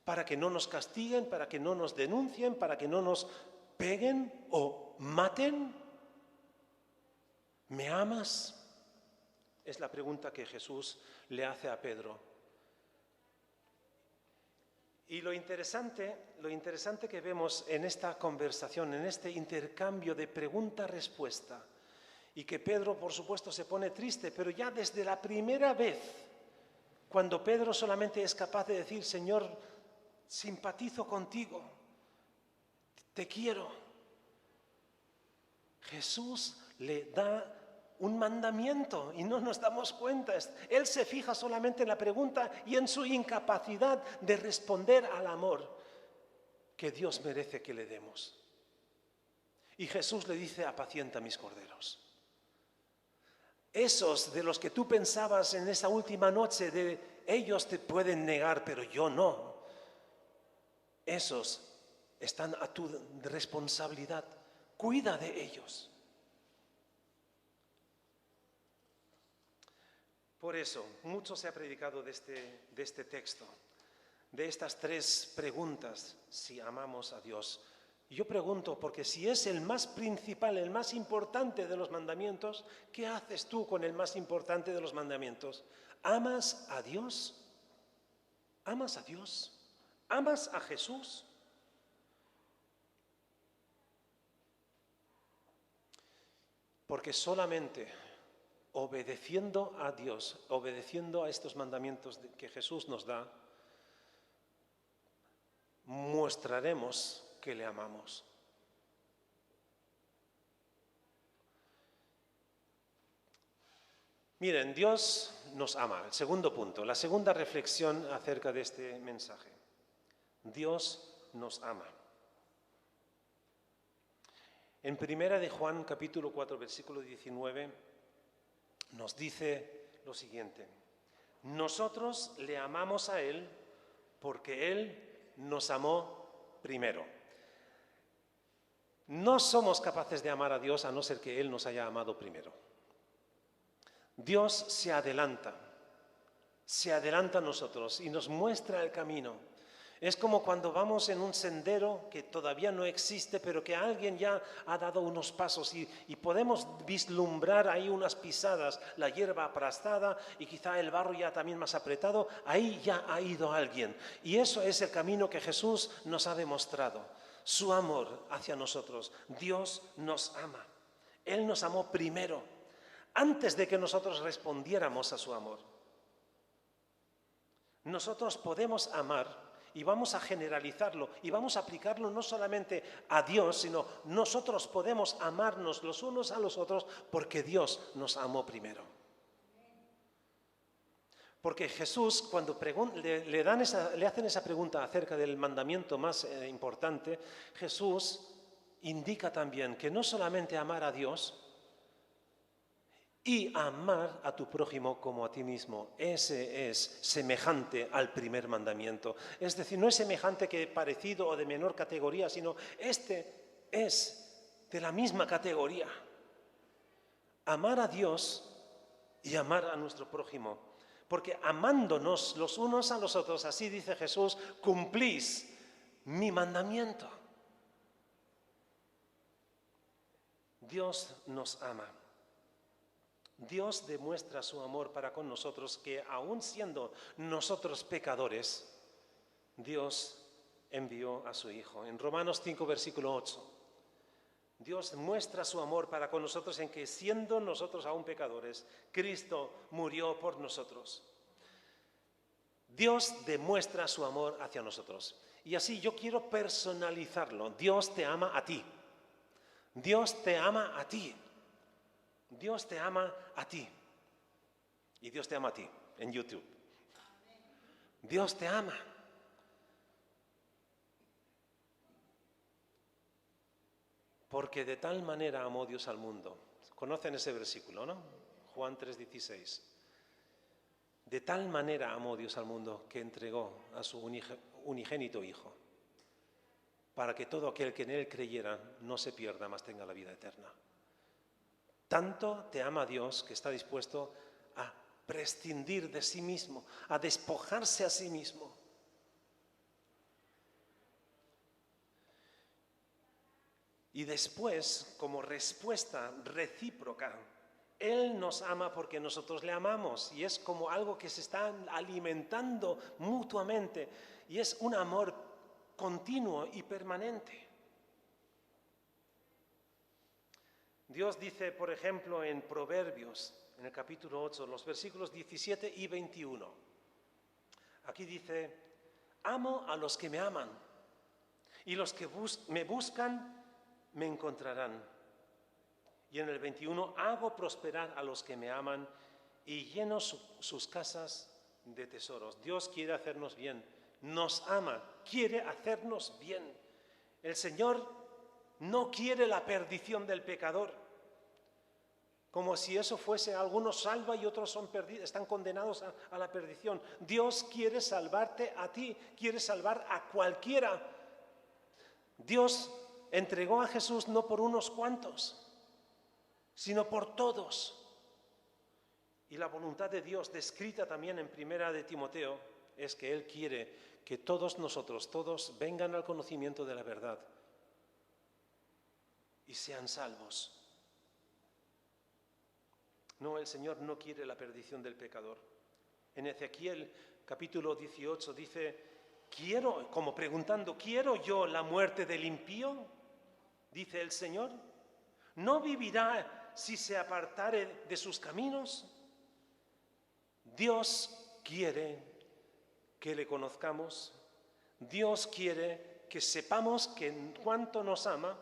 S5: para que no nos castiguen, para que no nos denuncien, para que no nos peguen o maten? ¿Me amas? Es la pregunta que Jesús le hace a Pedro. Y lo interesante que vemos en esta conversación, en este intercambio de pregunta-respuesta, y que Pedro, por supuesto, se pone triste, pero ya desde la primera vez, cuando Pedro solamente es capaz de decir, Señor, simpatizo contigo, te quiero, Jesús le da un mandamiento y no nos damos cuenta. Él se fija solamente en la pregunta y en su incapacidad de responder al amor que Dios merece que le demos. Y Jesús le dice, apacienta mis corderos. Esos de los que tú pensabas en esa última noche, de ellos te pueden negar, pero yo no. Esos están a tu responsabilidad. Cuida de ellos. Por eso, mucho se ha predicado de este texto, de estas 3 preguntas, si amamos a Dios. Y yo pregunto, porque si es el más principal, el más importante de los mandamientos, ¿qué haces tú con el más importante de los mandamientos? ¿Amas a Dios? ¿Amas a Dios? ¿Amas a Jesús? Porque solamente obedeciendo a Dios, obedeciendo a estos mandamientos que Jesús nos da, mostraremos que le amamos. Miren, Dios nos ama. El segundo punto, la segunda reflexión acerca de este mensaje. Dios nos ama. En 1 de Juan, capítulo 4, versículo 19, nos dice lo siguiente: nosotros le amamos a Él porque Él nos amó primero. No somos capaces de amar a Dios a no ser que Él nos haya amado primero. Dios se adelanta a nosotros y nos muestra el camino. Es como cuando vamos en un sendero que todavía no existe, pero que alguien ya ha dado unos pasos y podemos vislumbrar ahí unas pisadas, la hierba aplastada y quizá el barro ya también más apretado. Ahí ya ha ido alguien. Y eso es el camino que Jesús nos ha demostrado. Su amor hacia nosotros. Dios nos ama. Él nos amó primero, antes de que nosotros respondiéramos a su amor. Nosotros podemos amar y vamos a generalizarlo y vamos a aplicarlo no solamente a Dios, sino nosotros podemos amarnos los unos a los otros porque Dios nos amó primero. Porque Jesús, cuando le hacen esa pregunta acerca del mandamiento más importante, Jesús indica también que no solamente amar a Dios y amar a tu prójimo como a ti mismo, ese es semejante al primer mandamiento. Es decir, no es semejante que parecido o de menor categoría, sino este es de la misma categoría. Amar a Dios y amar a nuestro prójimo. Porque amándonos los unos a los otros, así dice Jesús, cumplís mi mandamiento. Dios nos ama. Dios demuestra su amor para con nosotros, que aun siendo nosotros pecadores, Dios envió a su Hijo. En Romanos 5, versículo 8, Dios muestra su amor para con nosotros en que siendo nosotros aún pecadores, Cristo murió por nosotros. Dios demuestra su amor hacia nosotros. Y así yo quiero personalizarlo. Dios te ama a ti. Dios te ama a ti. Dios te ama a ti. Y Dios te ama a ti en YouTube. Dios te ama. Porque de tal manera amó Dios al mundo. Conocen ese versículo, ¿no? Juan 3:16. De tal manera amó Dios al mundo que entregó a su unigénito Hijo, para que todo aquel que en Él creyera no se pierda, mas tenga la vida eterna. Tanto te ama Dios que está dispuesto a prescindir de sí mismo, a despojarse a sí mismo. Y después, como respuesta recíproca, Él nos ama porque nosotros le amamos. Y es como algo que se está alimentando mutuamente. Y es un amor continuo y permanente. Dios dice, por ejemplo, en Proverbios, en el capítulo 8, los versículos 17 y 21. Aquí dice, amo a los que me aman, y los que me buscan me encontrarán. Y en el 21, hago prosperar a los que me aman y lleno sus casas de tesoros. Dios quiere hacernos bien, nos ama, quiere hacernos bien. El Señor no quiere la perdición del pecador, como si eso fuese, algunos salva y otros están condenados a la perdición. Dios quiere salvarte a ti, quiere salvar a cualquiera. Dios entregó a Jesús no por unos cuantos, sino por todos. Y la voluntad de Dios, descrita también en Primera de Timoteo, es que Él quiere que todos nosotros, todos vengan al conocimiento de la verdad y sean salvos. No, el Señor no quiere la perdición del pecador. En Ezequiel capítulo 18 dice, como preguntando, ¿quiero yo la muerte del impío? Dice el Señor. ¿No vivirá si se apartare de sus caminos? Dios quiere que le conozcamos. Dios quiere que sepamos cuánto nos ama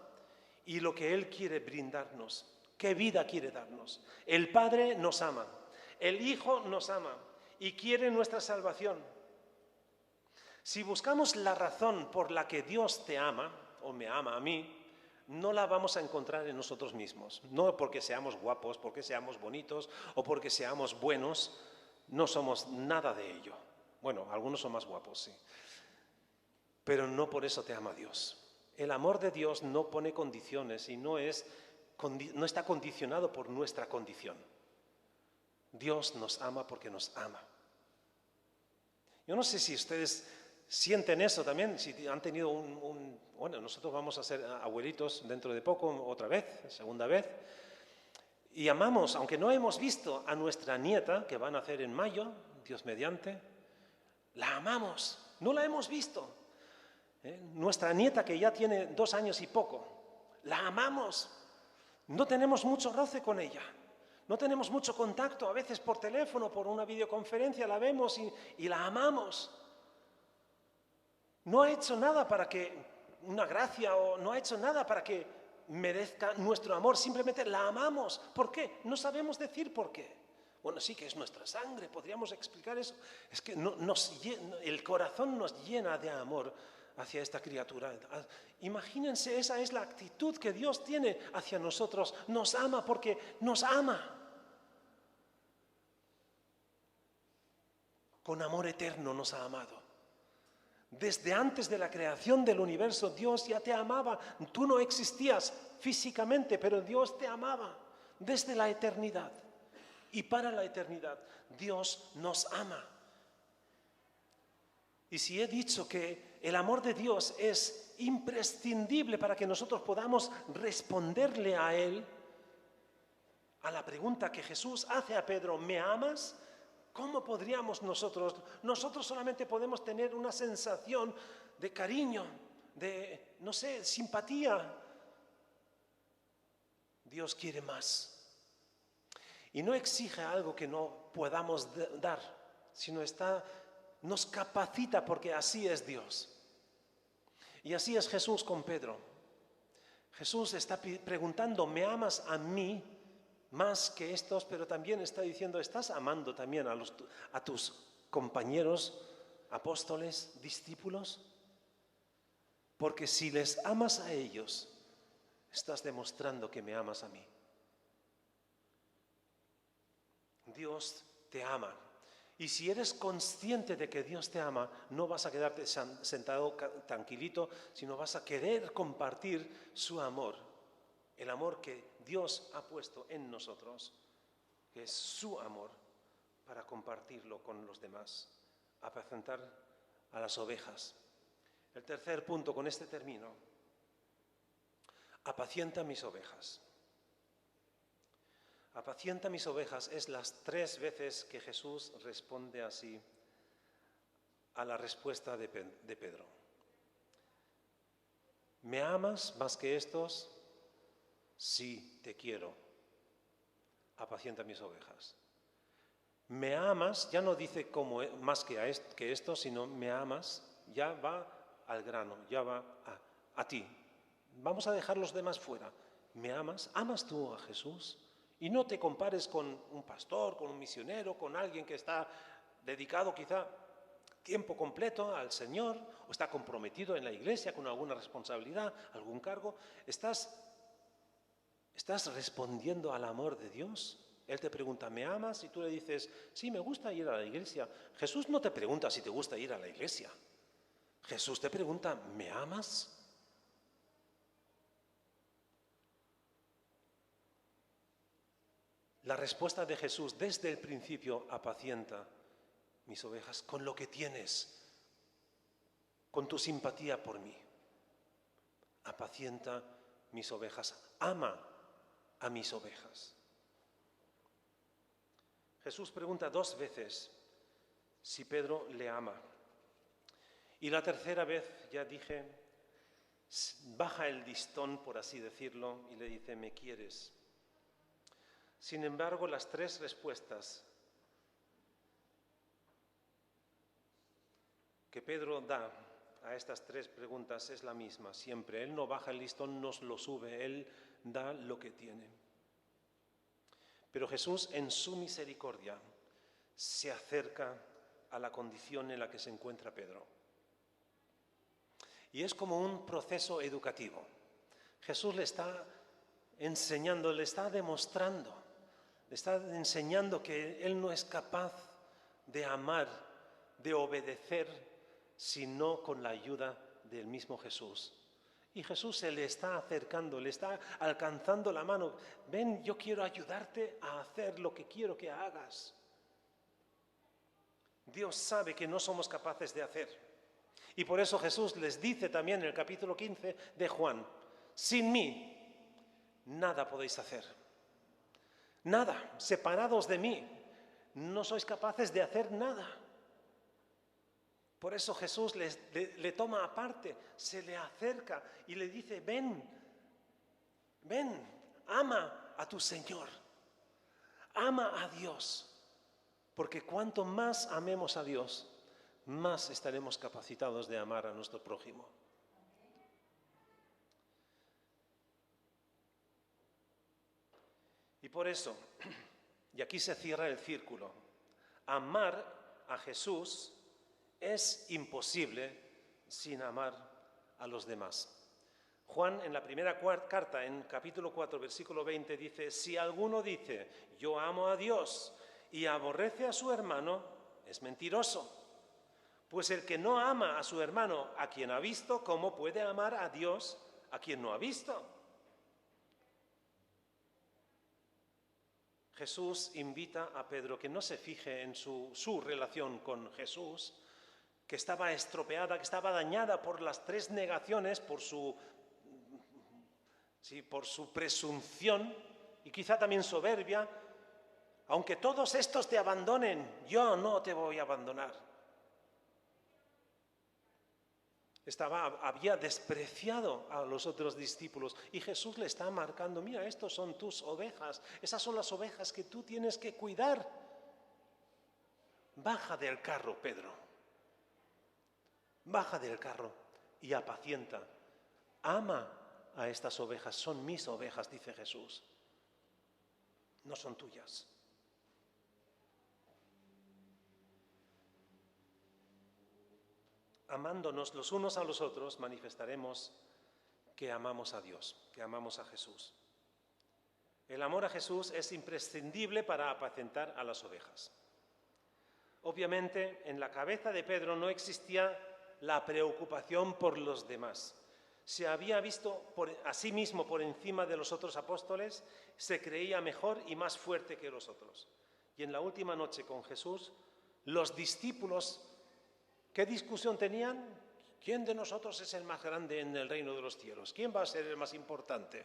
S5: y lo que Él quiere brindarnos. ¿Qué vida quiere darnos? El Padre nos ama, el Hijo nos ama y quiere nuestra salvación. Si buscamos la razón por la que Dios te ama, o me ama a mí, no la vamos a encontrar en nosotros mismos. No porque seamos guapos, porque seamos bonitos o porque seamos buenos, no somos nada de ello. Bueno, algunos son más guapos, sí. Pero no por eso te ama Dios. El amor de Dios no pone condiciones y no está condicionado por nuestra condición. Dios nos ama porque nos ama. Yo no sé si ustedes sienten eso también, si han tenido bueno, nosotros vamos a ser abuelitos dentro de poco, otra vez, segunda vez, y amamos, aunque no hemos visto a nuestra nieta, que va a nacer en mayo, Dios mediante, la amamos, no la hemos visto. Nuestra nieta, que ya tiene 2 años y poco, la amamos, no tenemos mucho roce con ella. No tenemos mucho contacto, a veces por teléfono, por una videoconferencia, la vemos y la amamos. No ha hecho nada para que, una gracia, o no ha hecho nada para que merezca nuestro amor, simplemente la amamos. ¿Por qué? No sabemos decir por qué. Bueno, sí que es nuestra sangre, podríamos explicar eso. Es que el corazón nos llena de amor hacia esta criatura. Imagínense, esa es la actitud que Dios tiene hacia nosotros. Nos ama porque nos ama. Con amor eterno nos ha amado. Desde antes de la creación del universo, Dios ya te amaba. Tú no existías físicamente, pero Dios te amaba desde la eternidad. Y para la eternidad, Dios nos ama. Y si he dicho que el amor de Dios es imprescindible para que nosotros podamos responderle a Él, a la pregunta que Jesús hace a Pedro, ¿me amas? ¿Cómo podríamos nosotros solamente podemos tener una sensación de cariño, de, no sé, simpatía? Dios quiere más. Y no exige algo que no podamos dar, sino nos capacita porque así es Dios. Y así es Jesús con Pedro. Jesús está preguntando, ¿me amas a mí más que estos? Pero también está diciendo, ¿estás amando también a tus compañeros, apóstoles, discípulos? Porque si les amas a ellos, estás demostrando que me amas a mí. Dios te ama. Y si eres consciente de que Dios te ama, no vas a quedarte sentado tranquilito, sino vas a querer compartir su amor. El amor que Dios ha puesto en nosotros, que es su amor, para compartirlo con los demás. Apacentar a las ovejas. El tercer punto, con este termino. Apacienta mis ovejas. Apacienta mis ovejas es las 3 veces que Jesús responde así a la respuesta de Pedro. ¿Me amas más que estos? Sí, te quiero. Apacienta mis ovejas. ¿Me amas? Ya no dice como más que esto, sino me amas. Ya va al grano, ya va a ti. Vamos a dejar los demás fuera. ¿Me amas? ¿Amas tú a Jesús? Y no te compares con un pastor, con un misionero, con alguien que está dedicado quizá tiempo completo al Señor, o está comprometido en la iglesia con alguna responsabilidad, algún cargo. ¿Estás respondiendo al amor de Dios? Él te pregunta, ¿me amas? Y tú le dices, sí, me gusta ir a la iglesia. Jesús no te pregunta si te gusta ir a la iglesia. Jesús te pregunta, ¿me amas? La respuesta de Jesús desde el principio, apacienta mis ovejas con lo que tienes, con tu simpatía por mí. Apacienta mis ovejas, ama a mis ovejas. Jesús pregunta 2 veces si Pedro le ama. Y la tercera vez, ya dije, baja el listón, por así decirlo, y le dice, ¿me quieres? Sin embargo, las 3 respuestas que Pedro da a estas 3 preguntas es la misma siempre. Él no baja el listón, nos lo sube, Él da lo que tiene. Pero Jesús, en su misericordia, se acerca a la condición en la que se encuentra Pedro. Y es como un proceso educativo. Jesús le está enseñando, le está demostrando, le está enseñando que Él no es capaz de amar, de obedecer, sino con la ayuda del mismo Jesús. Y Jesús se le está acercando, le está alcanzando la mano. Ven, yo quiero ayudarte a hacer lo que quiero que hagas. Dios sabe que no somos capaces de hacer. Y por eso Jesús les dice también en el capítulo 15 de Juan, sin mí nada podéis hacer. Nada, separados de mí, no sois capaces de hacer nada. Por eso Jesús le toma aparte, se le acerca y le dice, ven, ama a tu Señor, ama a Dios. Porque cuanto más amemos a Dios, más estaremos capacitados de amar a nuestro prójimo. Y por eso, y aquí se cierra el círculo, amar a Jesús es imposible sin amar a los demás. Juan en la primera carta, en capítulo 4, versículo 20, dice, si alguno dice, yo amo a Dios y aborrece a su hermano, es mentiroso. Pues el que no ama a su hermano a quien ha visto, ¿cómo puede amar a Dios a quien no ha visto? Jesús invita a Pedro que no se fije en su relación con Jesús, que estaba estropeada, que estaba dañada por las 3 negaciones, por su presunción y quizá también soberbia. Aunque todos estos te abandonen, yo no te voy a abandonar. Había despreciado a los otros discípulos y Jesús le está marcando, mira, estos son tus ovejas, esas son las ovejas que tú tienes que cuidar. Baja del carro, Pedro. Baja del carro y apacienta. Ama a estas ovejas, son mis ovejas, dice Jesús. No son tuyas. Amándonos los unos a los otros, manifestaremos que amamos a Dios, que amamos a Jesús. El amor a Jesús es imprescindible para apacentar a las ovejas. Obviamente, en la cabeza de Pedro no existía la preocupación por los demás. Se había visto a sí mismo por encima de los otros apóstoles, se creía mejor y más fuerte que los otros. Y en la última noche con Jesús, los discípulos, ¿qué discusión tenían? ¿Quién de nosotros es el más grande en el reino de los cielos? ¿Quién va a ser el más importante?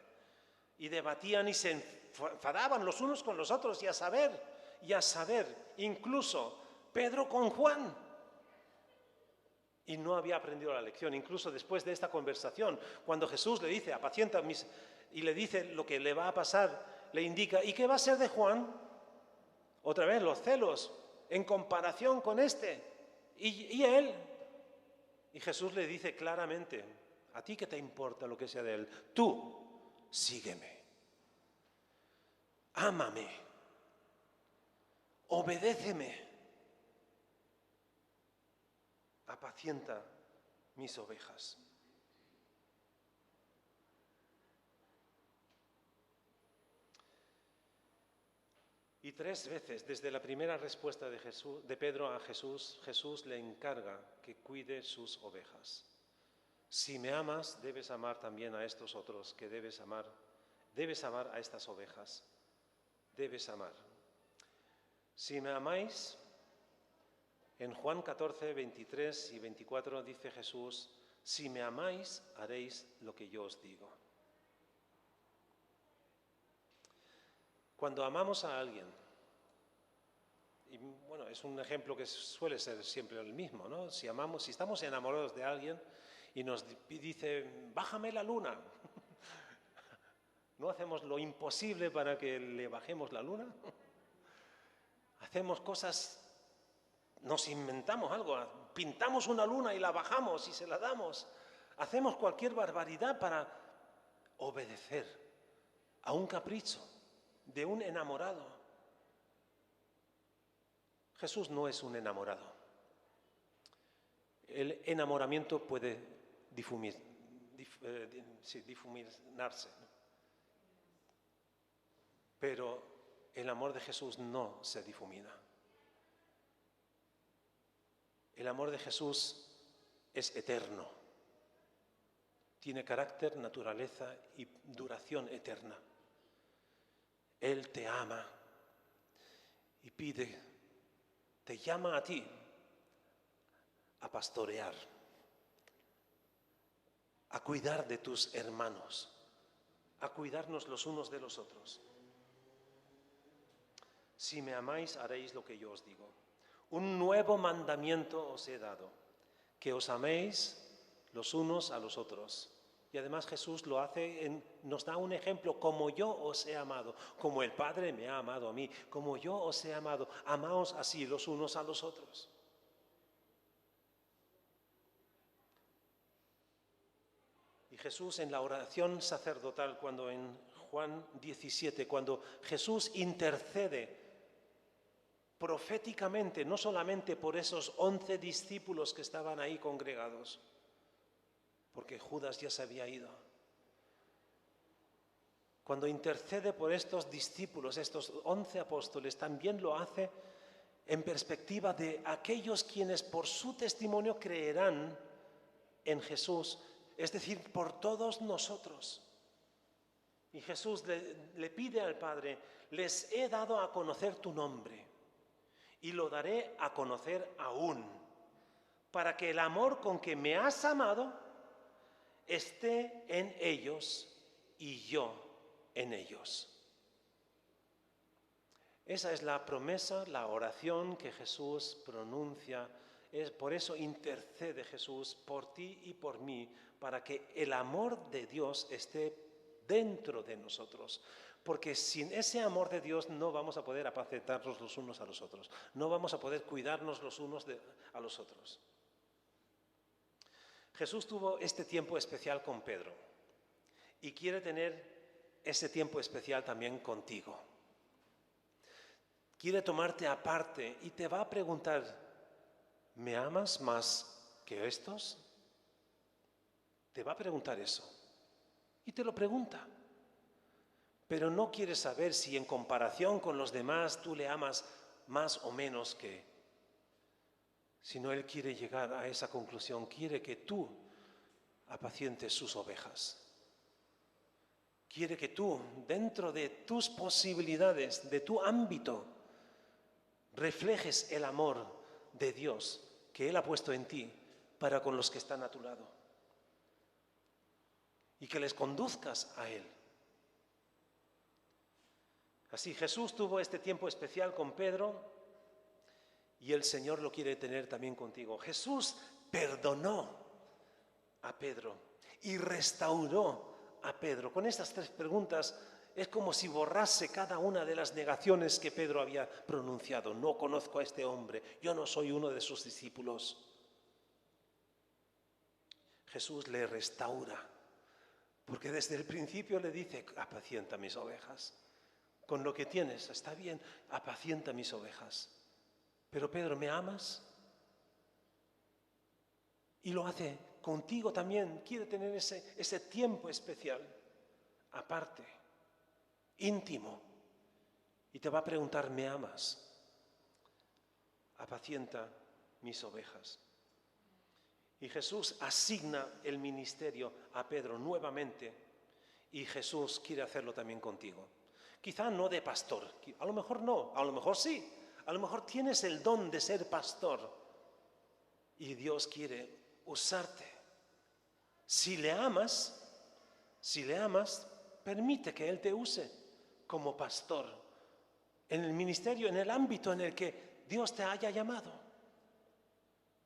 S5: Y debatían y se enfadaban los unos con los otros, y a saber, incluso Pedro con Juan. Y no había aprendido la lección, incluso después de esta conversación, cuando Jesús le dice, apacienta y le dice lo que le va a pasar, le indica, ¿y qué va a ser de Juan? Otra vez los celos, en comparación con este, y él. Y Jesús le dice claramente, ¿a ti qué te importa lo que sea de él? Tú, sígueme, ámame, obedéceme. Apacienta mis ovejas. Y 3 veces, desde la primera respuesta de Pedro a Jesús, Jesús le encarga que cuide sus ovejas. Si me amas, debes amar también a estos otros que debes amar. Debes amar a estas ovejas. Debes amar. Si me amáis, en Juan 14, 23 y 24 dice Jesús, si me amáis, haréis lo que yo os digo. Cuando amamos a alguien, y bueno, es un ejemplo que suele ser siempre el mismo, ¿no? Si estamos enamorados de alguien y nos dice, bájame la luna, ¿no hacemos lo imposible para que le bajemos la luna? Hacemos cosas, nos inventamos algo, pintamos una luna y la bajamos y se la damos. Hacemos cualquier barbaridad para obedecer a un capricho de un enamorado. Jesús no es un enamorado. El enamoramiento puede difuminarse, ¿no? Pero el amor de Jesús no se difumina. El amor de Jesús es eterno. Tiene carácter, naturaleza y duración eterna. Él te ama y te llama a ti a pastorear, a cuidar de tus hermanos, a cuidarnos los unos de los otros. Si me amáis, haréis lo que yo os digo. Un nuevo mandamiento os he dado, que os améis los unos a los otros. Y además Jesús lo hace, nos da un ejemplo, como yo os he amado, como el Padre me ha amado a mí, como yo os he amado, amaos así los unos a los otros. Y Jesús en la oración sacerdotal, cuando en Juan 17, cuando Jesús intercede proféticamente, no solamente por esos 11 discípulos que estaban ahí congregados, porque Judas ya se había ido. Cuando intercede por estos discípulos, estos 11 apóstoles, también lo hace en perspectiva de aquellos quienes por su testimonio creerán en Jesús, es decir, por todos nosotros. Y Jesús le pide al Padre, les he dado a conocer tu nombre y lo daré a conocer aún, para que el amor con que me has amado esté en ellos y yo en ellos. Esa es la promesa, la oración que Jesús pronuncia. Por eso intercede Jesús por ti y por mí, para que el amor de Dios esté dentro de nosotros. Porque sin ese amor de Dios no vamos a poder apacentarnos los unos a los otros. No vamos a poder cuidarnos los unos a los otros. Jesús tuvo este tiempo especial con Pedro y quiere tener ese tiempo especial también contigo. Quiere tomarte aparte y te va a preguntar, ¿me amas más que estos? Te va a preguntar eso. Y te lo pregunta. Pero no quiere saber si en comparación con los demás tú le amas más o menos que, sino Él quiere llegar a esa conclusión, quiere que tú apacientes sus ovejas. Quiere que tú, dentro de tus posibilidades, de tu ámbito, reflejes el amor de Dios que Él ha puesto en ti para con los que están a tu lado. Y que les conduzcas a Él. Así Jesús tuvo este tiempo especial con Pedro y el Señor lo quiere tener también contigo. Jesús perdonó a Pedro y restauró a Pedro. Con estas 3 preguntas es como si borrase cada una de las negaciones que Pedro había pronunciado. No conozco a este hombre, yo no soy uno de sus discípulos. Jesús le restaura, porque desde el principio le dice, apacienta mis ovejas. Con lo que tienes, está bien, apacienta mis ovejas. Pero Pedro, ¿me amas? Y lo hace contigo también. Quiere tener ese tiempo especial, aparte, íntimo. Y te va a preguntar, ¿me amas? Apacienta mis ovejas. Y Jesús asigna el ministerio a Pedro nuevamente. Y Jesús quiere hacerlo también contigo. Quizá no de pastor, a lo mejor no, a lo mejor sí, a lo mejor tienes el don de ser pastor y Dios quiere usarte. Si le amas, permite que Él te use como pastor en el ministerio, en el ámbito en el que Dios te haya llamado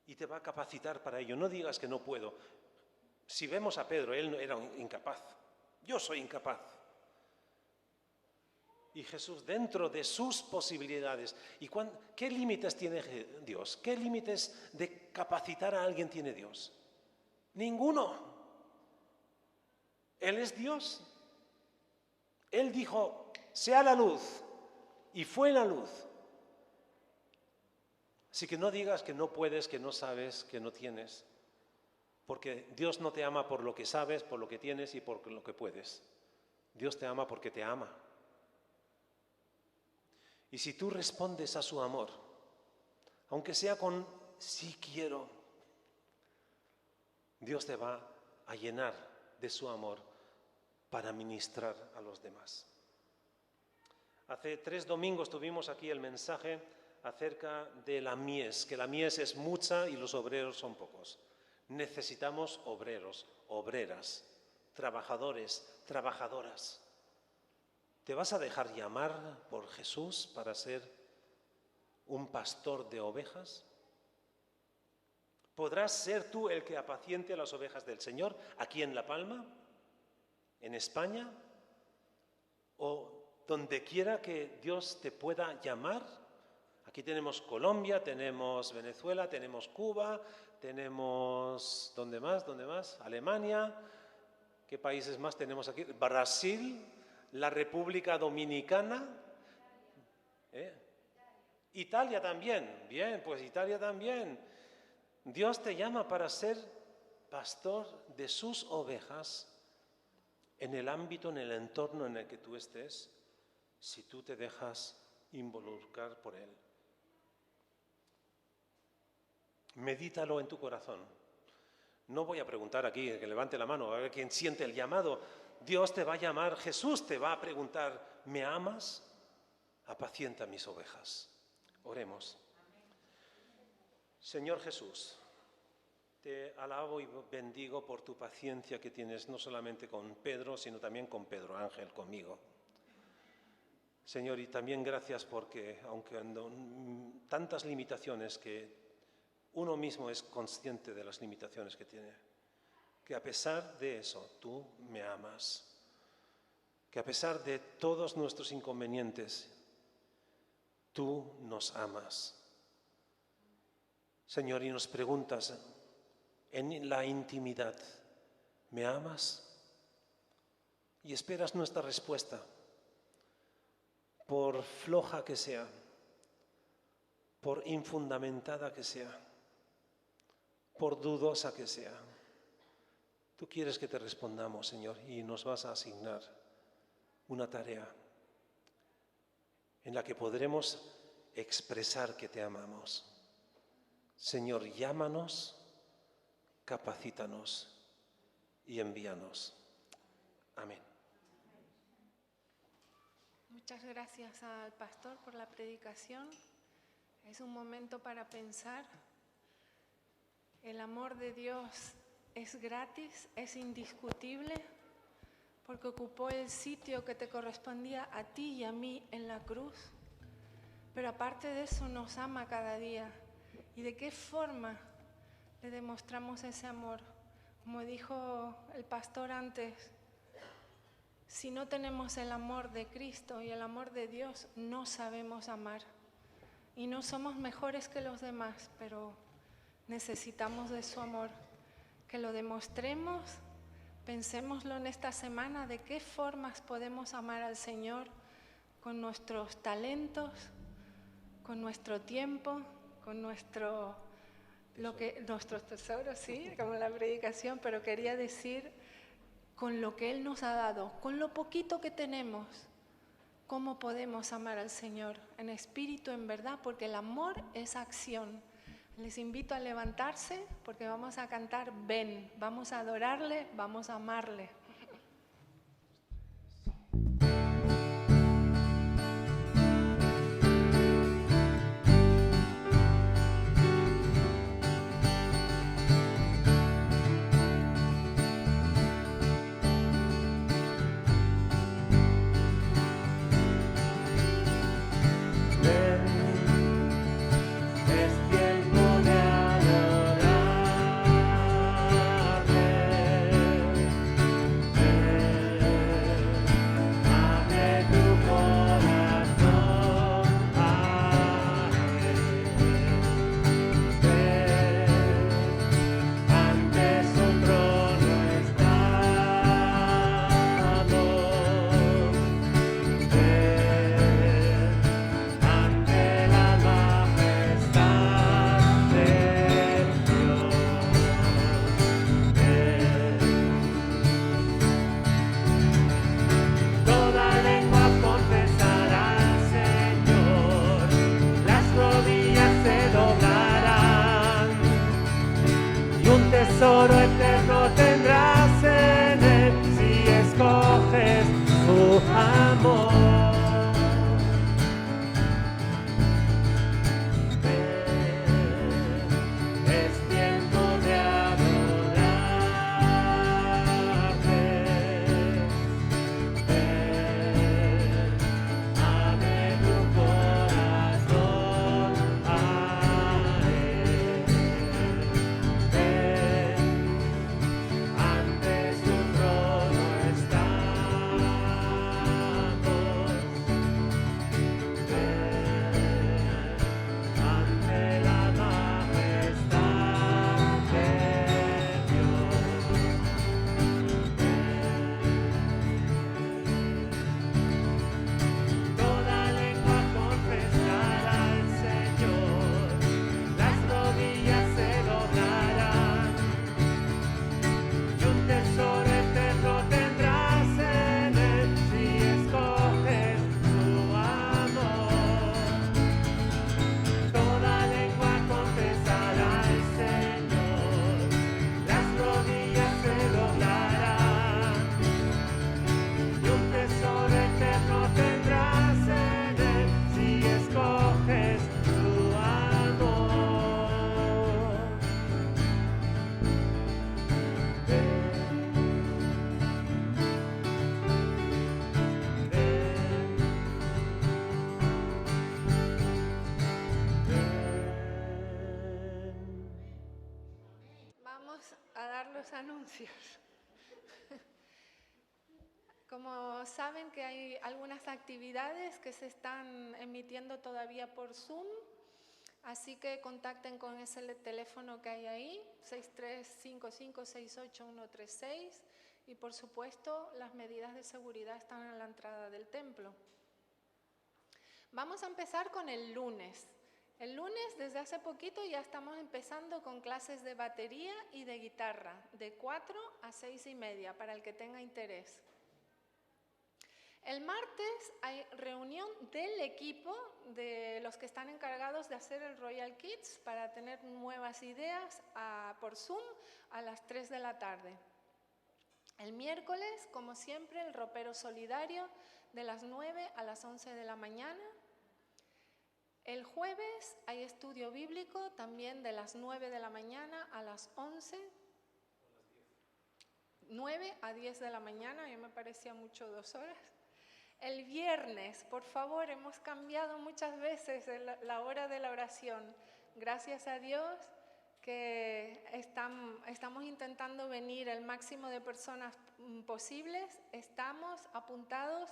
S5: y te va a capacitar para ello. No digas que no puedo. Si vemos a Pedro, él era incapaz, yo soy incapaz. Y Jesús, dentro de sus posibilidades, ¿qué límites tiene Dios? ¿Qué límites de capacitar a alguien tiene Dios? Ninguno. Él es Dios. Él dijo, sea la luz, y fue la luz. Así que no digas que no puedes, que no sabes, que no tienes. Porque Dios no te ama por lo que sabes, por lo que tienes y por lo que puedes. Dios te ama porque te ama. Y si tú respondes a su amor, aunque sea con sí quiero, Dios te va a llenar de su amor para ministrar a los demás. Hace 3 domingos tuvimos aquí el mensaje acerca de la mies, que la mies es mucha y los obreros son pocos. Necesitamos obreros, obreras, trabajadores, trabajadoras. ¿Te vas a dejar llamar por Jesús para ser un pastor de ovejas? ¿Podrás ser tú el que apaciente a las ovejas del Señor aquí en La Palma, en España o donde quiera que Dios te pueda llamar? Aquí tenemos Colombia, tenemos Venezuela, tenemos Cuba, tenemos, ¿dónde más? Alemania. ¿Qué países más tenemos aquí? Brasil, la República Dominicana. Italia también. Bien, pues Italia también. Dios te llama para ser pastor de sus ovejas en el ámbito, en el entorno en el que tú estés, si tú te dejas involucrar por Él. Medítalo en tu corazón. No voy a preguntar aquí, que levante la mano, a ver quién siente el llamado. Dios te va a llamar, Jesús te va a preguntar, ¿me amas? Apacienta mis ovejas. Oremos. Señor Jesús, te alabo y bendigo por tu paciencia que tienes no solamente con Pedro, sino también con Pedro Ángel, conmigo. Señor, y también gracias porque, aunque tantas limitaciones que uno mismo es consciente de las limitaciones que tiene, que a pesar de eso tú me amas, que a pesar de todos nuestros inconvenientes, tú nos amas. Señor, y nos preguntas en la intimidad, ¿me amas? Y esperas nuestra respuesta, por floja que sea, por infundamentada que sea, por dudosa que sea. Tú quieres que te respondamos, Señor, y nos vas a asignar una tarea en la que podremos expresar que te amamos. Señor, llámanos, capacítanos y envíanos. Amén.
S2: Muchas gracias al pastor por la predicación. Es un momento para pensar. El amor de Dios es gratis, es indiscutible, porque ocupó el sitio que te correspondía a ti y a mí en la cruz. Pero aparte de eso nos ama cada día. ¿Y de qué forma le demostramos ese amor? Como dijo el pastor antes, si no tenemos el amor de Cristo y el amor de Dios, no sabemos amar. Y no somos mejores que los demás, pero necesitamos de su amor. Que lo demostremos, pensémoslo en esta semana, de qué formas podemos amar al Señor con nuestros talentos, con nuestro tiempo, con nuestros tesoros, sí, como la predicación, pero quería decir con lo que Él nos ha dado, con lo poquito que tenemos, cómo podemos amar al Señor en espíritu, en verdad, porque el amor es acción. Les invito a levantarse porque vamos a cantar Ven, vamos a adorarle, vamos a amarle.
S1: Ven, es tiempo de adorarle.
S2: los anuncios. Como saben que hay algunas actividades que se están emitiendo todavía por Zoom, así que contacten con ese teléfono que hay ahí, 6355683136, y por supuesto las medidas de seguridad están a la entrada del templo. Vamos a empezar con el lunes. El lunes, desde hace poquito, ya estamos empezando con clases de batería y de guitarra, de 4 a 6:30, para el que tenga interés. El martes hay reunión del equipo de los que están encargados de hacer el Royal Kids para tener nuevas ideas por Zoom a las 3 de la tarde. El miércoles, como siempre, el ropero solidario de las 9 a las 11 de la mañana. El jueves hay estudio bíblico también de las 9 de la mañana a las 11. 9 a 10 de la mañana, ya me parecía mucho 2 horas. El viernes, por favor, hemos cambiado muchas veces la hora de la oración. Gracias a Dios que estamos intentando venir el máximo de personas posibles. Estamos apuntados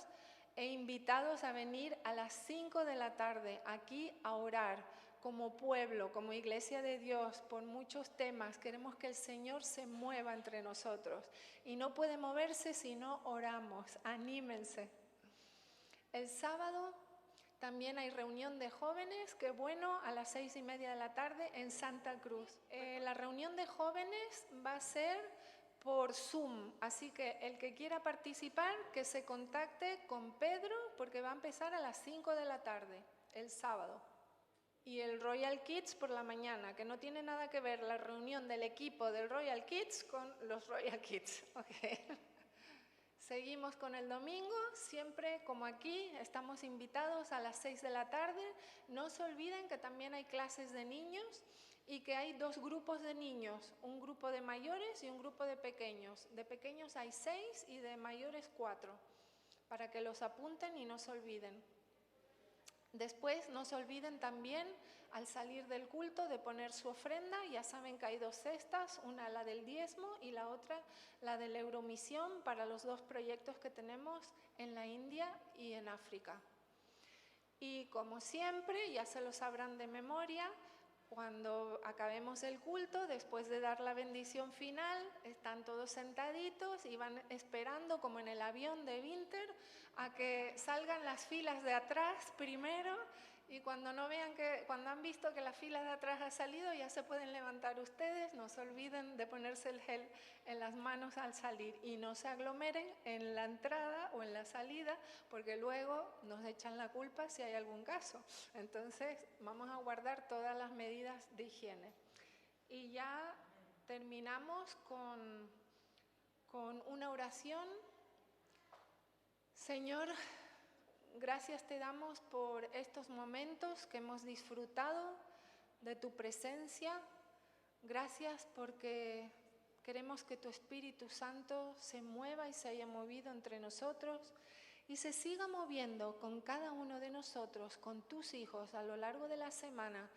S2: e invitados a venir a las 5 de la tarde aquí a orar como pueblo, como iglesia de Dios, por muchos temas. Queremos que el Señor se mueva entre nosotros y no puede moverse si no oramos. Anímense. El sábado también hay reunión de jóvenes, que bueno, a las 6:30 de la tarde en Santa Cruz. La reunión de jóvenes va a ser por Zoom, así que el que quiera participar, que se contacte con Pedro, porque va a empezar a las 5 de la tarde, el sábado. Y el Royal Kids por la mañana, que no tiene nada que ver la reunión del equipo del Royal Kids con los Royal Kids. Okay. Seguimos con el domingo, siempre como aquí, estamos invitados a las 6 de la tarde. No se olviden que también hay clases de niños y que hay 2 grupos de niños, un grupo de mayores y un grupo de pequeños. De pequeños hay 6 y de mayores 4, para que los apunten y no se olviden. Después no se olviden también al salir del culto de poner su ofrenda. Ya saben que hay 2 cestas, una la del diezmo y la otra la de la Euromisión, para los 2 proyectos que tenemos en la India y en África. Y como siempre, ya se lo sabrán de memoria, cuando acabemos el culto, después de dar la bendición final, están todos sentaditos y van esperando, como en el avión de Winter, a que salgan las filas de atrás primero, y cuando han visto que la fila de atrás ha salido, ya se pueden levantar ustedes. No se olviden de ponerse el gel en las manos al salir y no se aglomeren en la entrada o en la salida, porque luego nos echan la culpa si hay algún caso. Entonces vamos a guardar todas las medidas de higiene. Y ya terminamos con una oración. Señor, gracias te damos por estos momentos que hemos disfrutado de tu presencia. Gracias porque queremos que tu Espíritu Santo se mueva y se haya movido entre nosotros y se siga moviendo con cada uno de nosotros, con tus hijos a lo largo de la semana,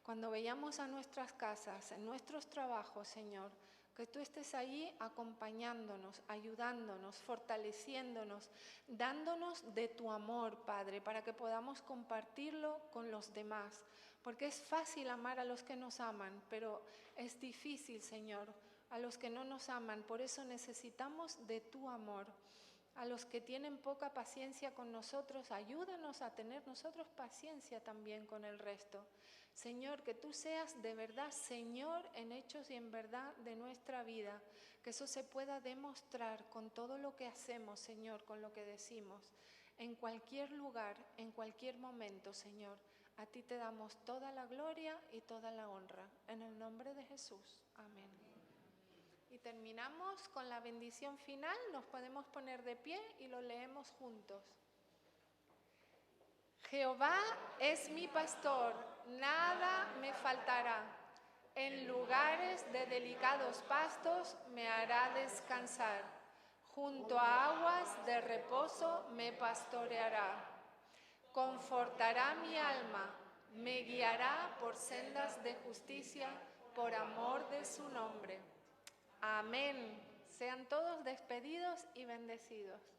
S2: cuando vayamos a nuestras casas, en nuestros trabajos, Señor. Que tú estés allí acompañándonos, ayudándonos, fortaleciéndonos, dándonos de tu amor, Padre, para que podamos compartirlo con los demás. Porque es fácil amar a los que nos aman, pero es difícil, Señor, a los que no nos aman. Por eso necesitamos de tu amor. A los que tienen poca paciencia con nosotros, ayúdanos a tener nosotros paciencia también con el resto. Señor, que tú seas de verdad Señor en hechos y en verdad de nuestra vida, que eso se pueda demostrar con todo lo que hacemos, Señor, con lo que decimos, en cualquier lugar, en cualquier momento, Señor. A ti te damos toda la gloria y toda la honra, en el nombre de Jesús. Amén. Y terminamos con la bendición final. Nos podemos poner de pie y lo leemos juntos. Jehová es mi pastor, nada me faltará. En lugares de delicados pastos me hará descansar. Junto a aguas de reposo me pastoreará. Confortará mi alma, me guiará por sendas de justicia, por amor de su nombre. Amén. Sean todos despedidos y bendecidos.